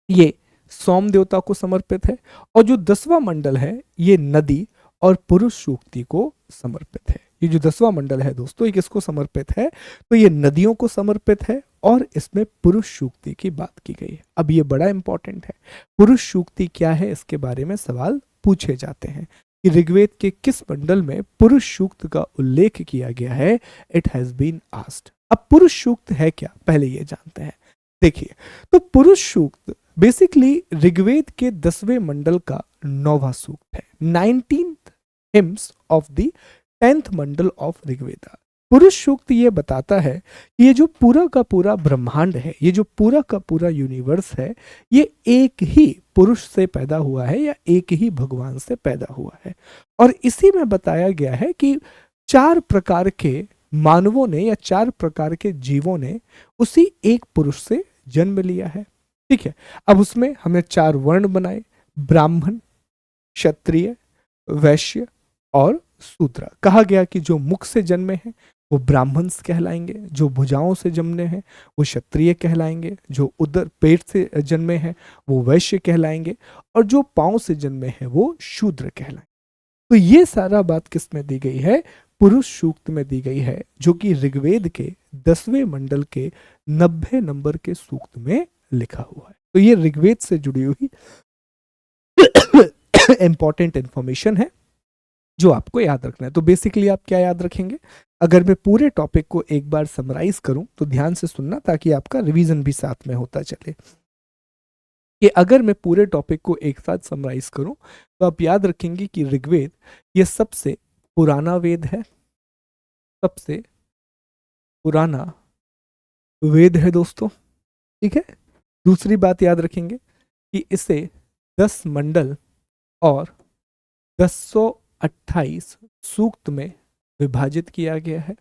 ये सोम देवता को समर्पित है। और जो 10वां मंडल है ये नदी और पुरुष सूक्ति को समर्पित है। ये जो 10वां मंडल है दोस्तों ये किसको समर्पित है? तो ये नदियों को समर्पित है और इसमें पुरुष सूक्ति की बात की गई है। अब ये बड़ा इंपॉर्टेंट है, पुरुष सूक्ति क्या है इसके बारे में सवाल पूछे जाते हैं कि ऋग्वेद के किस मंडल में पुरुष सूक्त का उल्लेख किया गया है। It has been asked. अब पुरुष सूक्त है क्या, पहले ये जानते हैं। देखिए, तो पुरुष सूक्त बेसिकली ऋग्वेद के 10वें मंडल का 9वां सूक्त है। 19th hymns of the 10th Mandal of Rigveda. पुरुष सूक्त ये बताता है कि ये जो पूरा का पूरा ब्रह्मांड है, ये जो पूरा का पूरा यूनिवर्स है, ये एक ही पुरुष से पैदा हुआ है या एक ही भगवान से पैदा हुआ है। और इसी में बताया गया है कि 4 प्रकार के मानवों ने या 4 प्रकार के जीवों ने उसी एक पुरुष से जन्म लिया है। ठीक है, अब उसमें हमने 4 वर्ण बनाए, ब्राह्मण, क्षत्रिय, वैश्य और शूद्र। कहा गया कि जो मुख से जन्मे हैं वो ब्राह्मण कहलाएंगे, जो भुजाओं से जन्मे हैं वो क्षत्रिय कहलाएंगे, जो उदर पेट से जन्मे हैं वो वैश्य कहलाएंगे और जो पांव से जन्मे हैं वो शूद्र कहलाएंगे। तो ये सारा बात किस में दी गई है? पुरुष सूक्त में दी गई है, जो कि ऋग्वेद के 10वें मंडल के 90 नंबर के सूक्त में लिखा हुआ है। तो ये ऋग्वेद से जुड़ी हुई इंपॉर्टेंट इंफॉर्मेशन है जो आपको याद रखना है। तो बेसिकली आप क्या याद रखेंगे? अगर मैं पूरे टॉपिक को एक बार समराइज करूं तो ध्यान से सुनना ताकि आपका रिवीजन भी साथ में होता चले। कि अगर मैं पूरे टॉपिक को एक साथ समराइज करूं तो आप याद रखेंगे कि ऋग्वेद ये सबसे पुराना वेद है, सबसे पुराना वेद है दोस्तों। ठीक है। दूसरी बात याद रखेंगे कि इसे 10 मंडल और 1028 सूक्त में विभाजित किया गया है।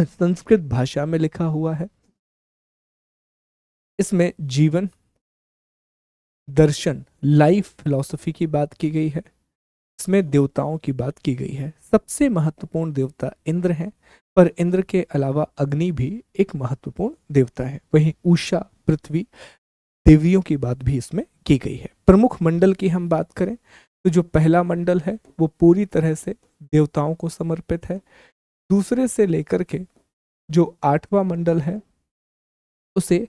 संस्कृत भाषा में लिखा हुआ है। इसमें जीवन, दर्शन, लाइफ फिलॉसफी की बात की गई है। इसमें देवताओं की बात की गई है। सबसे महत्वपूर्ण देवता इंद्र हैं, पर इंद्र के अलावा अग्नि भी एक महत्वपूर्ण देवता है। वहीं उषा, पृथ्वी, देवियों की बात भी इसमें की गई है। प्रमुख मंडल की हम बात करें तो जो पहला मंडल है वो पूरी तरह से देवताओं को समर्पित है। दूसरे से लेकर के जो 8वां मंडल है उसे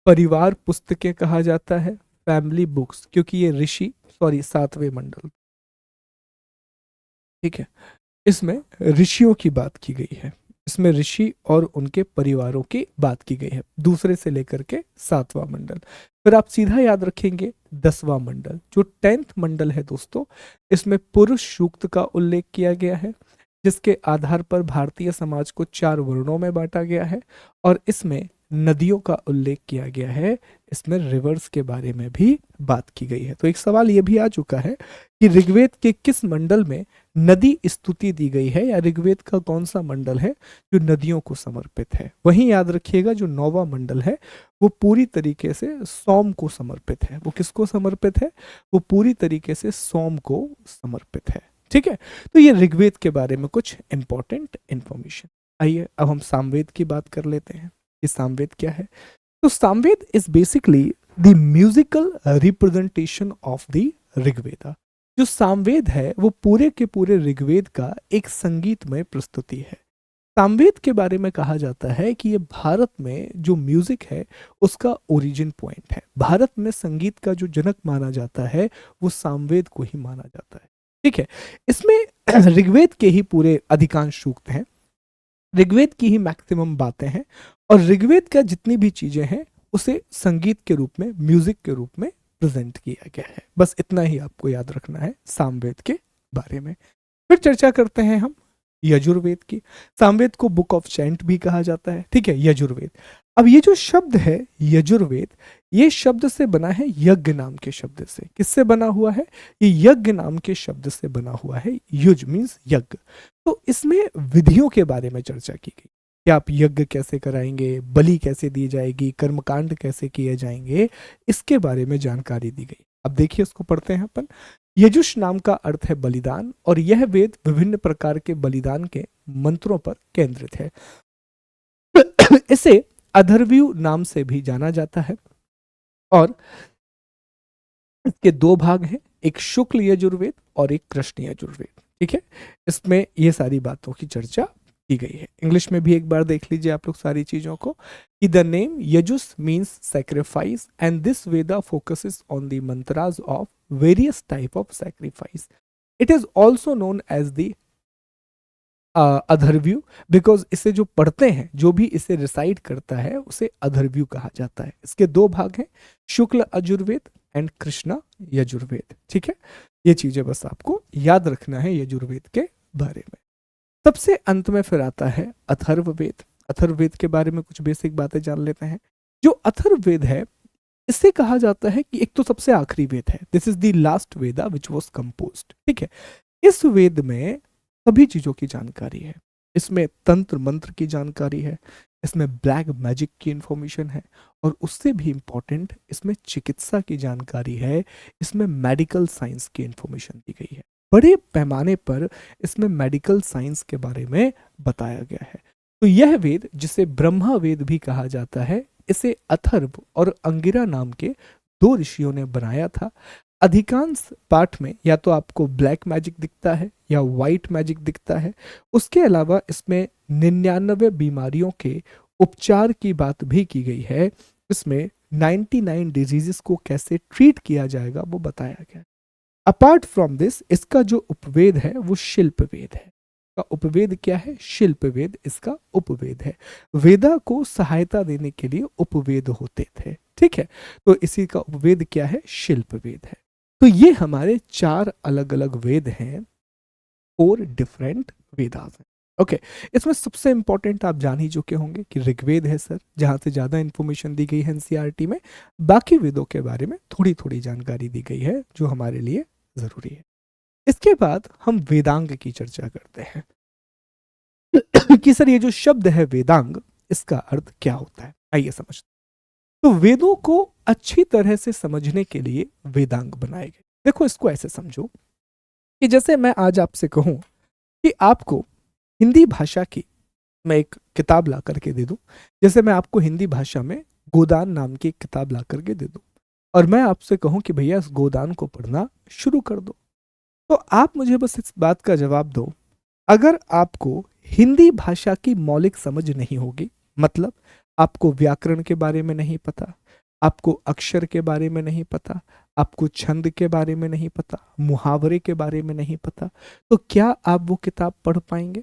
परिवार पुस्तकें कहा जाता है, फैमिली बुक्स, क्योंकि ये ऋषि, सॉरी 7वें मंडल, ठीक है, इसमें ऋषियों की बात की गई है। इसमें ऋषि और उनके परिवारों की बात की गई है, दूसरे से लेकर के 7वां मंडल। फिर आप सीधा याद रखेंगे 10वां मंडल, जो 10th मंडल है दोस्तों, इसमें पुरुष सूक्त का उल्लेख किया गया है, जिसके आधार पर भारतीय समाज को 4 वर्णों में बांटा गया है। और इसमें नदियों का उल्लेख किया गया है, इसमें रिवर्स के बारे में भी बात की गई है। तो एक सवाल यह भी आ चुका है कि ऋग्वेद के किस मंडल में नदी स्तुति दी गई है, या ऋग्वेद का कौन सा मंडल है जो नदियों को समर्पित है। वहीं याद रखिएगा जो 9वां मंडल है वो पूरी तरीके से सोम को समर्पित है। वो किसको समर्पित है? वो पूरी तरीके से सोम को समर्पित है। ठीक है। तो ये ऋग्वेद के बारे में कुछ इंपॉर्टेंट इंफॉर्मेशन। आइए अब हम सामवेद की बात कर लेते हैं कि सामवेद क्या है। तो Samaveda is basically the musical representation of the Rigveda. जो सामवेद है वो पूरे के पूरे ऋग्वेद का एक संगीतमय प्रस्तुति है। सामवेद के बारे में कहा जाता है कि ये भारत में जो म्यूजिक है उसका ओरिजिन पॉइंट है। भारत में संगीत का जो जनक माना जाता है वो सामवेद को ही माना जाता है। ठीक है। इसमें ऋग्वेद के ही पूरे अधिकांश सूक्त हैं, ऋग्वेद की ही मैक्सिमम बातें हैं, और ऋग्वेद का जितनी भी चीजें हैं उसे संगीत के रूप में, म्यूजिक के रूप में प्रेजेंट किया गया है। बस इतना ही आपको याद रखना है सामवेद के बारे में। फिर चर्चा करते हैं हम यजुर्वेद की। सामवेद को बुक ऑफ चैंट भी कहा जाता है। ठीक है, यजुर्वेद। अब ये जो शब्द है यजुर्वेद, ये शब्द से बना है यज्ञ नाम के शब्द से। किससे बना हुआ है? ये यज्ञ नाम के शब्द से बना हुआ है। युज मीन्स यज्ञ। तो इसमें विधियों के बारे में चर्चा की गई कि आप यज्ञ कैसे कराएंगे, बलि कैसे दी जाएगी, कर्मकांड कैसे किए जाएंगे, इसके बारे में जानकारी दी गई। अब देखिए इसको पढ़ते हैं अपन। यजुष नाम का अर्थ है बलिदान, और यह वेद विभिन्न प्रकार के बलिदान के मंत्रों पर केंद्रित है। इसे अथर्वयु नाम से भी जाना जाता है, और इसके 2 भाग हैं, एक शुक्ल यजुर्वेद और एक कृष्ण यजुर्वेद। ठीक है। इसमें ये सारी बातों की चर्चा की गई है। इंग्लिश में भी एक बार देख लीजिए आप लोग सारी चीजों को कि the name Yajus means sacrifice and this Veda focuses on the mantras of various type of sacrifice. It is also known as the Atharvayu, because इसे जो पढ़ते हैं, जो भी इसे रिसाइट करता है, उसे अथर्वयु कहा जाता है। इसके 2 भाग हैं, शुक्ल यजुर्वेद एंड कृष्णा यजुर्वेद। ठीक है। ये चीजें बस आपको याद रखना है यजुर्वेद के बारे में। सबसे अंत में फिर आता है अथर्ववेद। अथर्ववेद के बारे में कुछ बेसिक बातें जान लेते हैं। जो अथर्ववेद है इसे कहा जाता है कि एक तो सबसे आखिरी वेद है, this is the last Veda which was composed. ठीक है। इस वेद में सभी चीजों की जानकारी है। इसमें तंत्र मंत्र की जानकारी है, इसमें ब्लैक मैजिक की इंफॉर्मेशन है, और उससे भी इंपॉर्टेंट इसमें चिकित्सा की जानकारी है, इसमें मेडिकल साइंस की इंफॉर्मेशन दी गई है। बड़े पैमाने पर इसमें मेडिकल साइंस के बारे में बताया गया है। तो यह वेद, जिसे ब्रह्मा वेद भी कहा जाता है, इसे अथर्व और अंगिरा नाम के 2 ऋषियों ने बनाया था। अधिकांश पाठ में या तो आपको ब्लैक मैजिक दिखता है या व्हाइट मैजिक दिखता है। उसके अलावा इसमें 99 बीमारियों के उपचार की बात भी की गई है। इसमें 99 डिजीजेस को कैसे ट्रीट किया जाएगा वो बताया गया है। अपार्ट फ्रॉम दिस, इसका जो उपवेद है वो शिल्प वेद है। का उपवेद क्या है? शिल्प वेद इसका उपवेद है। वेदा को सहायता देने के लिए उपवेद होते थे, ठीक है। तो इसी का उपवेद क्या है? शिल्प वेद है। तो ये हमारे 4 अलग अलग वेद हैं, 4 डिफरेंट वेदास हैं। ओके, इसमें सबसे इंपॉर्टेंट आप जान ही चुके होंगे कि ऋग्वेद है सर, जहां से ज्यादा इंफॉर्मेशन दी गई है एनसीईआरटी में। बाकी वेदों के बारे में थोड़ी थोड़ी जानकारी दी गई है जो हमारे लिए जरूरी है। इसके बाद हम वेदांग की चर्चा करते हैं कि सर ये जो शब्द है वेदांग, इसका अर्थ क्या होता है, आइए समझते हैं। तो वेदों को अच्छी तरह से समझने के लिए वेदांग बनाए गए। देखो इसको ऐसे समझो कि जैसे मैं आज आपसे कहूं कि आपको हिंदी भाषा की मैं एक किताब ला करके दे दूं, जैसे मैं आपको हिंदी भाषा में गोदान नाम की एक किताब ला करके दे दूं और मैं आपसे कहूं कि भैया इस गोदान को पढ़ना शुरू कर दो, तो आप मुझे बस इस बात का जवाब दो, अगर आपको हिंदी भाषा की मौलिक समझ नहीं होगी, मतलब आपको व्याकरण के बारे में नहीं पता, आपको अक्षर के बारे में नहीं पता, आपको छंद के बारे में नहीं पता, मुहावरे के बारे में नहीं पता, तो क्या आप वो किताब पढ़ पाएंगे?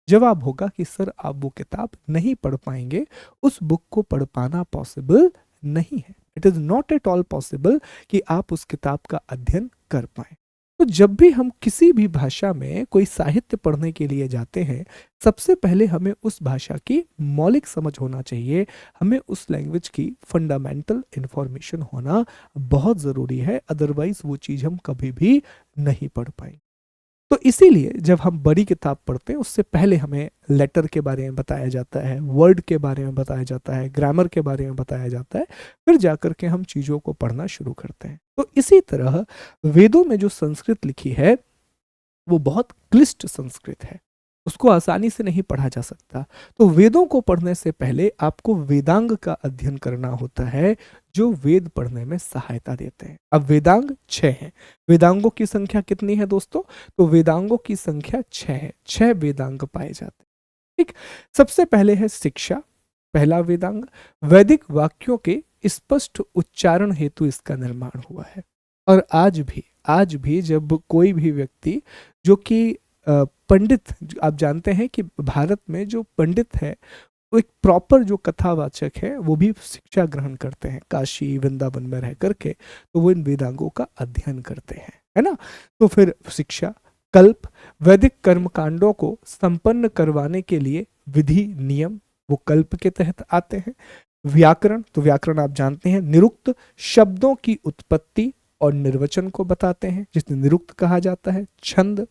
जवाब होगा कि सर आप वो किताब नहीं पढ़ पाएंगे, उस बुक को पढ़ पाना पॉसिबल नहीं है। It is not at all possible कि आप उस किताब का अध्ययन कर पाए। तो जब भी हम किसी भी भाषा में कोई साहित्य पढ़ने के लिए जाते हैं, सबसे पहले हमें उस भाषा की मौलिक समझ होना चाहिए, हमें उस लैंग्वेज की फंडामेंटल इंफॉर्मेशन होना बहुत ज़रूरी है, अदरवाइज वो चीज़ हम कभी भी नहीं पढ़ पाएंगे। तो इसीलिए जब हम बड़ी किताब पढ़ते हैं उससे पहले हमें लेटर के बारे में बताया जाता है, वर्ड के बारे में बताया जाता है, ग्रामर के बारे में बताया जाता है, फिर जाकर के हम चीज़ों को पढ़ना शुरू करते हैं। तो इसी तरह वेदों में जो संस्कृत लिखी है वो बहुत क्लिष्ट संस्कृत है, उसको आसानी से नहीं पढ़ा जा सकता। तो वेदों को पढ़ने से पहले आपको वेदांग का अध्ययन करना होता है, जो वेद पढ़ने में सहायता देते हैं। अब वेदांग 6 हैं। वेदांगों की संख्या कितनी है दोस्तों? तो वेदांगों की संख्या 6 है, 6 वेदांग पाए जाते हैं, ठीक। सबसे पहले है शिक्षा, पहला वेदांग। वैदिक वाक्यों के स्पष्ट उच्चारण हेतु इसका निर्माण हुआ है। और आज भी जब कोई भी व्यक्ति जो कि पंडित, आप जानते हैं कि भारत में जो पंडित है वो एक प्रॉपर जो कथावाचक है वो भी शिक्षा ग्रहण करते हैं, काशी वृंदावन में रह करके, तो वो इन वेदांगों का अध्ययन करते हैं, है ना। तो फिर शिक्षा, कल्प, वैदिक कर्मकांडों को संपन्न करवाने के लिए विधि नियम वो कल्प के तहत आते हैं। व्याकरण, तो व्याकरण आप जानते हैं निरुक्त शब्दों की उत्पत्ति और निर्वचन को बताते हैं, जिसे निरुक्त कहा जाता है। छंद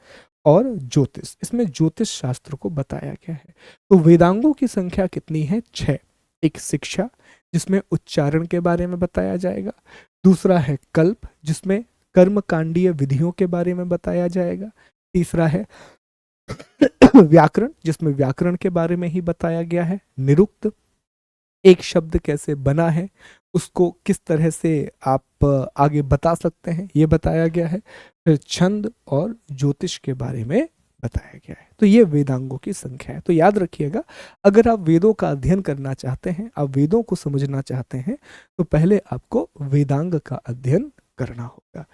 और ज्योतिष, इसमें ज्योतिष शास्त्र को बताया गया है। तो वेदांगों की संख्या कितनी है? 6। एक शिक्षा जिसमें उच्चारण के बारे में बताया जाएगा, दूसरा है कल्प जिसमें कर्मकांडीय विधियों के बारे में बताया जाएगा, तीसरा है व्याकरण जिसमें व्याकरण के बारे में ही बताया गया है, निरुक्त एक शब्द कैसे बना है उसको किस तरह से आप आगे बता सकते हैं ये बताया गया है, फिर छंद और ज्योतिष के बारे में बताया गया है। तो ये वेदांगों की संख्या है। तो याद रखिएगा, अगर आप वेदों का अध्ययन करना चाहते हैं, आप वेदों को समझना चाहते हैं, तो पहले आपको वेदांग का अध्ययन करना होगा।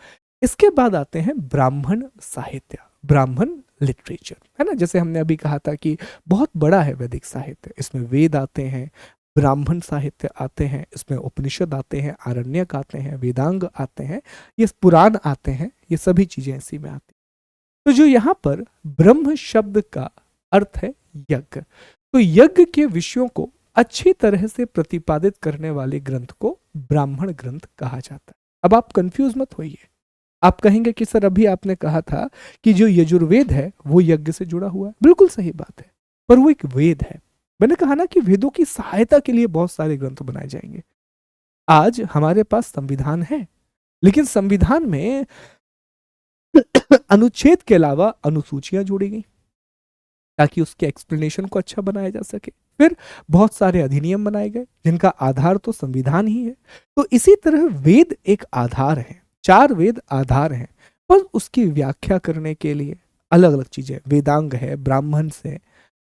इसके बाद आते हैं ब्राह्मण साहित्य, ब्राह्मण लिटरेचर, है ना। जैसे हमने अभी कहा था कि बहुत बड़ा है वैदिक साहित्य, इसमें वेद आते हैं, ब्राह्मण साहित्य आते हैं, इसमें उपनिषद आते हैं, आरण्यक आते हैं, वेदांग आते हैं, ये पुराण आते हैं, ये सभी चीजें इसी में आती हैं। तो जो यहाँ पर ब्रह्म शब्द का अर्थ है यज्ञ, तो यज्ञ के विषयों को अच्छी तरह से प्रतिपादित करने वाले ग्रंथ को ब्राह्मण ग्रंथ कहा जाता है। अब आप कंफ्यूज मत होइए, आप कहेंगे कि सर अभी आपने कहा था कि जो यजुर्वेद है वो यज्ञ से जुड़ा हुआ है, बिल्कुल सही बात है, पर वो एक वेद है। मैंने कहा ना कि वेदों की सहायता के लिए बहुत सारे ग्रंथ बनाए जाएंगे। आज हमारे पास संविधान है, लेकिन संविधान में अनुच्छेद के अलावा अनुसूचियां जोड़ी गई ताकि उसके एक्सप्लेनेशन को अच्छा बनाया जा सके। फिर बहुत सारे अधिनियम बनाए गए जिनका आधार तो संविधान ही है। तो इसी तरह वेद एक आधार है, 4 वेद आधार हैं, पर उसकी व्याख्या करने के लिए अलग अलग चीजें, वेदांग है, ब्राह्मण से,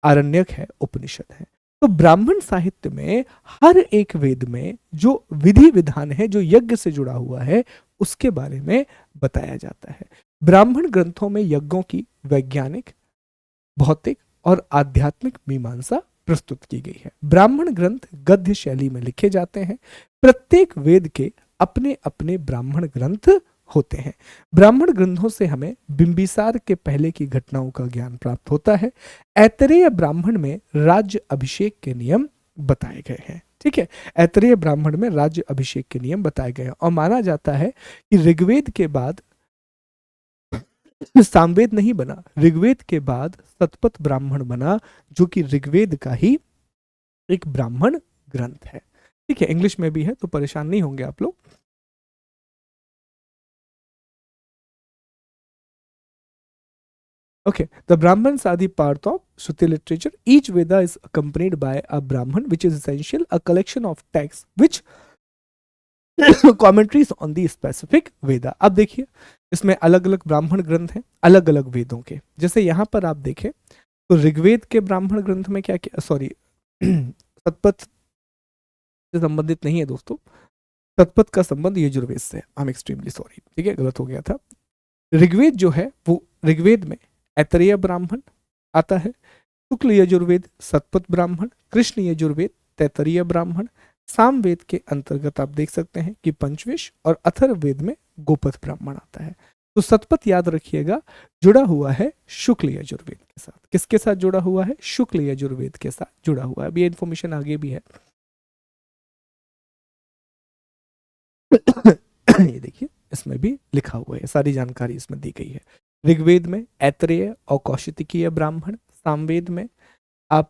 आरण्यक है, उपनिषद है। तो ब्राह्मण साहित्य में हर एक वेद में जो विधि विधान है जो यज्ञ से जुड़ा हुआ है उसके बारे में बताया जाता है। ब्राह्मण ग्रंथों में यज्ञों की वैज्ञानिक, भौतिक और आध्यात्मिक मीमांसा प्रस्तुत की गई है। ब्राह्मण ग्रंथ गद्य शैली में लिखे जाते हैं। प्रत्येक वेद के अपने अपने ब्राह्मण ग्रंथ होते हैं। ब्राह्मण ग्रंथों से हमें बिंबिसार के पहले की घटनाओं का ज्ञान प्राप्त होता है। ऐतरेय ब्राह्मण में राज्य अभिषेक के नियम बताए गए हैं। ठीक है, ऐतरेय ब्राह्मण में राज्य अभिषेक के नियम बताए गए हैं और माना जाता है कि ऋग्वेद के बाद सामवेद नहीं बना, ऋग्वेद के बाद सतपथ ब्राह्मण बना, जो कि ऋग्वेद का ही एक ब्राह्मण ग्रंथ है। ठीक है, इंग्लिश में भी है तो परेशान नहीं होंगे आप लोग। Okay, the Brahmans are the part of Shruti literature. Each Veda is accompanied by a Brahman, which is essential, a collection of texts which commentaries on the specific Veda. अब देखिए, इसमें अलग अलग ब्राह्मण ग्रंथ हैं अलग अलग वेदों के। जैसे यहाँ पर आप देखें तो ऋग्वेद के ब्राह्मण ग्रंथ में क्या क्या, सॉरी सतपथ से संबंधित नहीं है दोस्तों, सतपथ का संबंध यजुर्वेद से है। आई एम एक्सट्रीमली सॉरी, ठीक है, गलत हो गया था। ऋग्वेद जो है वो ऋग्वेद में ऐतरेय ब्राह्मण आता है, शुक्ल यजुर्वेद सतपथ ब्राह्मण, कृष्ण यजुर्वेद तैतरीय ब्राह्मण, सामवेद के अंतर्गत आप देख सकते हैं कि पंचविश और अथर्ववेद में गोपथ ब्राह्मण आता है। तो सतपथ याद रखिएगा जुड़ा हुआ है शुक्ल यजुर्वेद के साथ। किसके साथ जुड़ा हुआ है? शुक्ल यजुर्वेद के साथ जुड़ा हुआ है। अब ये इंफॉर्मेशन आगे भी है ये देखिए इसमें भी लिखा हुआ है, सारी जानकारी इसमें दी गई है। ऋग्वेद में ऐतरेय और कौशितिकीय ब्राह्मण, सामवेद में आप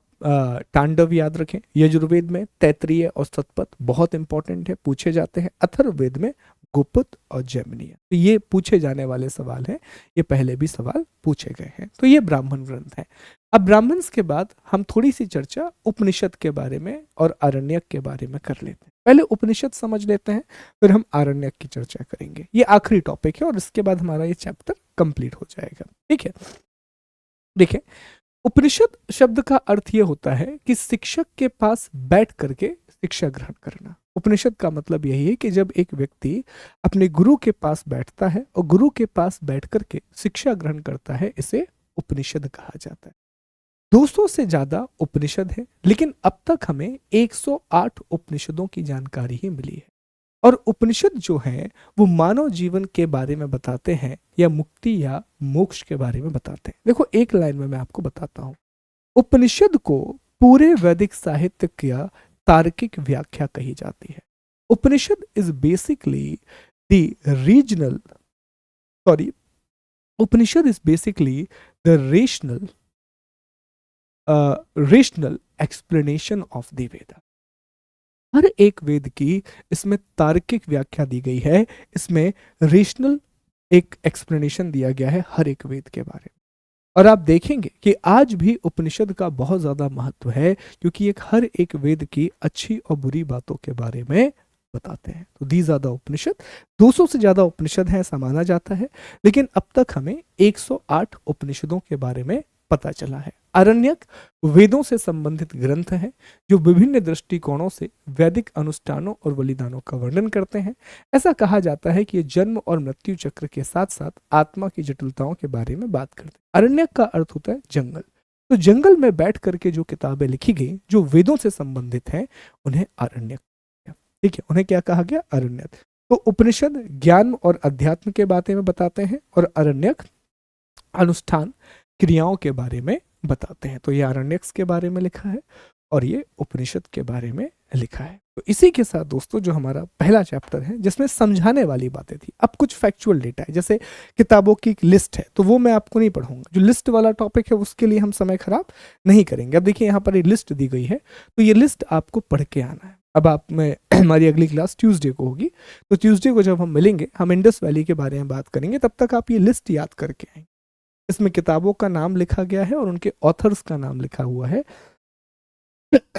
तांडव याद रखें, यजुर्वेद में तैतरीय और सतपथ बहुत इंपॉर्टेंट है, पूछे जाते हैं। अथर्ववेद में गुप्त और जैमिनीय। तो ये पूछे जाने वाले सवाल हैं, ये पहले भी सवाल पूछे गए हैं। तो ये ब्राह्मण ग्रंथ है। अब ब्राह्मण्स के बाद हम थोड़ी सी चर्चा उपनिषद के बारे में और आरण्यक के बारे में कर लेते हैं। पहले उपनिषद समझ लेते हैं, फिर हम आरण्यक की चर्चा करेंगे। ये आखिरी टॉपिक है और इसके बाद हमारा ये चैप्टर कंप्लीट हो जाएगा। ठीक है, देखिए उपनिषद शब्द का अर्थ ये होता है कि शिक्षक के पास बैठ करके शिक्षा ग्रहण करना। उपनिषद का मतलब यही है कि जब एक व्यक्ति अपने गुरु के पास बैठता है और गुरु के पास बैठ करके शिक्षा ग्रहण करता है, इसे उपनिषद कहा जाता है। 200 से ज्यादा उपनिषद है, लेकिन अब तक हमें 108 उपनिषदों की जानकारी ही मिली है। और उपनिषद जो है वो मानव जीवन के बारे में बताते हैं या मुक्ति या मोक्ष के बारे में बताते हैं। देखो एक लाइन में मैं आपको बताता हूं, उपनिषद को पूरे वैदिक साहित्य की तार्किक व्याख्या कही जाती है। Upanishad is basically the regional sorry Upanishad is basically the rational explanation of the Veda. हर एक वेद की इसमें तार्किक व्याख्या दी गई है, इसमें रेशनल एक एक्सप्लेनेशन दिया गया है हर एक वेद के बारे में। और आप देखेंगे कि आज भी उपनिषद का बहुत ज्यादा महत्व है, क्योंकि एक हर एक वेद की अच्छी और बुरी बातों के बारे में बताते हैं। तो दीज आर द उपनिषद। 200 से ज्यादा उपनिषद है ऐसा माना जाता है, लेकिन अब तक हमें 108 उपनिषदों के बारे में पता चला है। आरण्यक वेदों से संबंधित ग्रंथ हैं जो विभिन्न दृष्टिकोणों से वैदिक अनुष्ठानों और बलिदानों का वर्णन करते हैं। ऐसा कहा जाता है कि ये जन्म और मृत्यु चक्र के साथ साथ आत्मा की जटिलताओं के बारे में बात करते हैं। आरण्यक का अर्थ होता है जंगल। तो जंगल में बैठ करके जो किताबें लिखी गई जो वेदों से संबंधित हैं, उन्हें आरण्यक, ठीक है, उन्हें क्या कहा गया? आरण्यक। तो उपनिषद ज्ञान और अध्यात्म के बारे में बताते हैं और आरण्यक अनुष्ठान क्रियाओं के बारे में बताते हैं। तो ये आरण्यक के बारे में लिखा है और ये उपनिषद के बारे में लिखा है। तो इसी के साथ दोस्तों जो हमारा पहला चैप्टर है जिसमें समझाने वाली बातें थी, अब कुछ फैक्चुअल डेटा है। जैसे किताबों की एक लिस्ट है तो वो मैं आपको नहीं पढ़ाऊंगा, जो लिस्ट वाला टॉपिक है उसके लिए हम समय खराब नहीं करेंगे। अब देखिए यहाँ पर ये लिस्ट दी गई है, तो ये लिस्ट आपको पढ़ के आना है। अब आप में हमारी अगली क्लास ट्यूसडे को होगी, तो ट्यूसडे को जब हम मिलेंगे हम इंडस वैली के बारे में बात करेंगे। तब तक आप ये लिस्ट याद करके आएंगे। इसमें किताबों का नाम लिखा गया है और उनके ऑथर्स का नाम लिखा हुआ है।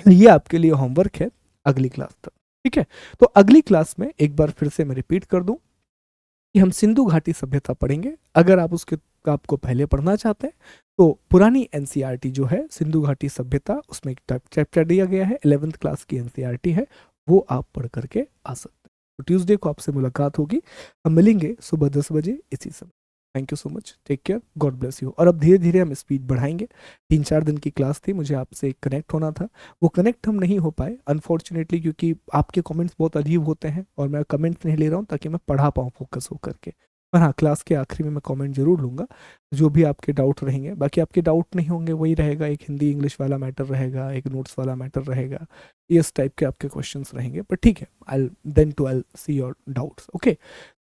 ये आपके लिए होमवर्क है अगली क्लास तक, ठीक है। तो अगली क्लास में एक बार फिर से मैं रिपीट कर दूं कि हम सिंधु घाटी सभ्यता पढ़ेंगे। अगर आप उसके आपको पहले पढ़ना चाहते हैं तो पुरानी एनसीईआरटी जो है सिंधु घाटी सभ्यता, उसमें एक चैप्टर दिया गया है, 11th क्लास की एनसीईआरटी है, वो आप पढ़ करके आ सकते हैं। तो ट्यूसडे को आपसे मुलाकात होगी, हम मिलेंगे सुबह 10 बजे इसी समय। Thank you so much, take care, God bless you. और अब धीरे धीरे हम स्पीड बढ़ाएंगे। 3-4 दिन की क्लास थी, मुझे आपसे कनेक्ट होना था, वो कनेक्ट हम नहीं हो पाए अनफॉर्चुनेटली, क्योंकि आपके कमेंट्स बहुत अजीब होते हैं और मैं कमेंट्स नहीं ले रहा हूँ ताकि मैं पढ़ा पाऊँ फोकस होकर के। पर हाँ, क्लास के आखिरी में मैं कमेंट जरूर लूँगा, जो भी आपके डाउट रहेंगे। बाकी आपके डाउट नहीं होंगे, वही रहेगा, एक हिंदी इंग्लिश वाला मैटर रहेगा, एक नोट्स वाला मैटर रहेगा, इस टाइप के आपके क्वेश्चंस रहेंगे। पर ठीक है, आई सी योर डाउट्स, ओके।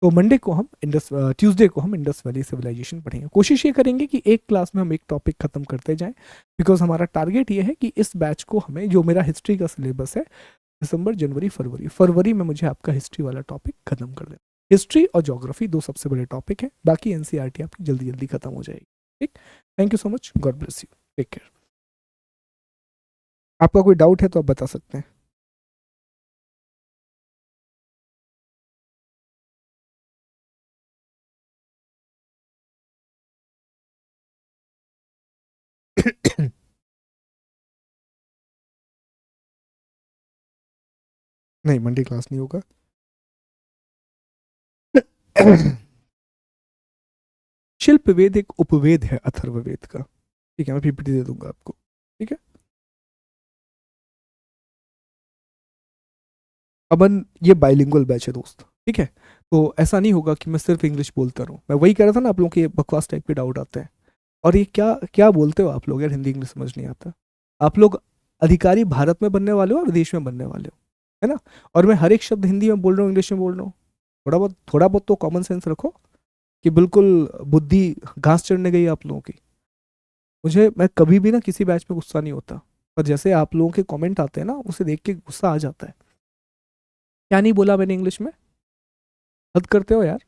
तो मंडे को हम ट्यूसडे को हम इंडस वैली सिविलाइजेशन पढ़ेंगे। कोशिश ये करेंगे कि एक क्लास में हम एक टॉपिक खत्म करते जाएं, बिकॉज हमारा टारगेट ये है कि इस बैच को हमें, जो मेरा हिस्ट्री का सिलेबस है, दिसंबर जनवरी फरवरी फरवरी में मुझे आपका हिस्ट्री वाला टॉपिक खत्म कर देना। हिस्ट्री और ज्योग्राफी दो सबसे बड़े टॉपिक हैं, बाकी एनसीईआरटी आपकी जल्दी जल्दी खत्म हो जाएगी। ठीक, thank you so much, God bless you, take care. आपका कोई डाउट है तो आप बता सकते हैं। नहीं, मंडे क्लास नहीं होगा। शिल्प वेद एक उपवेद है अथर्ववेद का। ठीक है, मैं पीपीटी दे दूंगा आपको। ठीक है, अपन ये बाइलिंगुअल बैच है दोस्त। ठीक है, तो ऐसा नहीं होगा कि मैं सिर्फ इंग्लिश बोलता रहूँ। मैं वही कह रहा था ना, आप लोगों के बकवास टाइप के डाउट आते हैं। और ये क्या क्या बोलते हो आप लोग यार, हिंदी इंग्लिश समझ नहीं आता। आप लोग अधिकारी भारत में बनने वाले हो और विदेश में बनने वाले हो, है ना। और मैं हर एक शब्द हिंदी में बोल रहा हूँ, इंग्लिश में बोल रहा हूँ। थोड़ा बहुत तो कॉमन सेंस रखो, कि बिल्कुल बुद्धि घास चढ़ने गई है आप लोगों की। मैं कभी भी ना किसी बैच में गुस्सा नहीं होता, पर जैसे आप लोगों के कमेंट आते हैं ना, उसे देख के गुस्सा आ जाता है। क्या नहीं बोला मैंने इंग्लिश में, हद करते हो यार।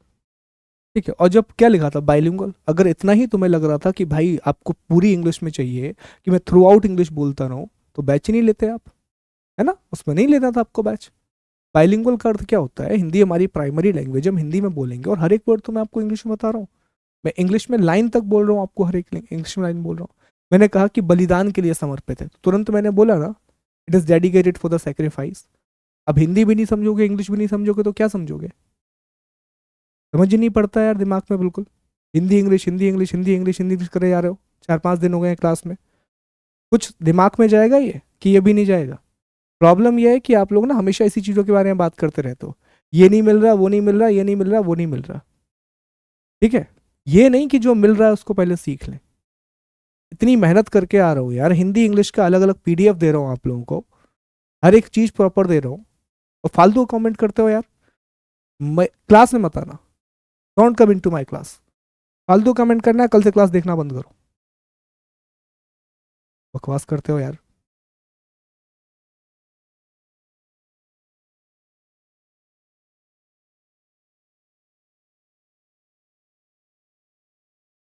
ठीक है, और जब क्या लिखा था बाइलिंगुअल, अगर इतना ही तुम्हें लग रहा था कि भाई आपको पूरी इंग्लिश में चाहिए, कि मैं थ्रू आउट इंग्लिश बोलता रहूं, तो बैच ही नहीं लेते आप, है ना। उसमें नहीं लेना था आपको बैच। बाइलिंगुअल का अर्थ क्या होता है, हिंदी हमारी प्राइमरी लैंग्वेज, हम हिंदी में बोलेंगे, और हर एक वर्ड तो मैं आपको इंग्लिश में बता रहा हूँ। मैं इंग्लिश में लाइन तक बोल रहा हूँ आपको, हर एक इंग्लिश में लाइन बोल रहा हूँ। मैंने कहा कि बलिदान के लिए समर्पित है, तो तुरंत मैंने बोला ना, it is dedicated for the sacrifice. अब हिंदी भी नहीं समझोगे, इंग्लिश भी नहीं समझोगे, तो क्या समझोगे। समझ ही नहीं पड़ता यार दिमाग में बिल्कुल। Hindi English, Hindi English, Hindi English, Hindi English करे जा रहे हो। 4-5 दिन हो गए हैं क्लास में। कुछ दिमाग में जाएगा ये, कि ये भी नहीं जाएगा। प्रॉब्लम ये है कि आप लोग ना हमेशा इसी चीज़ों के बारे में बात करते रहते हो, ये नहीं मिल रहा, वो नहीं मिल रहा, ये नहीं मिल रहा, वो नहीं मिल रहा। ठीक है, ये नहीं कि जो मिल रहा है उसको पहले सीख लें। इतनी मेहनत करके आ रहा हूँ यार, हिंदी इंग्लिश का अलग अलग पीडीएफ दे रहा हूँ आप लोगों को, हर एक चीज़ प्रॉपर दे रहा हूँ, और फालतू कमेंट करते हो यार। मैं क्लास में मत आना, don't come in to my class. फालतू कमेंट करना है, कल से क्लास देखना बंद करो। बकवास करते हो यार।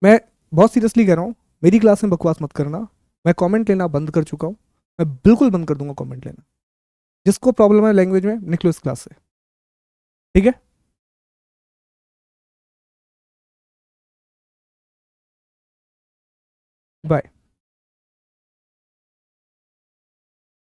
मैं बहुत सीरियसली कह रहा हूँ, मेरी क्लास में बकवास मत करना। मैं कमेंट लेना बंद कर चुका हूँ, मैं बिल्कुल बंद कर दूंगा कमेंट लेना। जिसको प्रॉब्लम है लैंग्वेज में, निकलो इस क्लास से। ठीक है, बाय।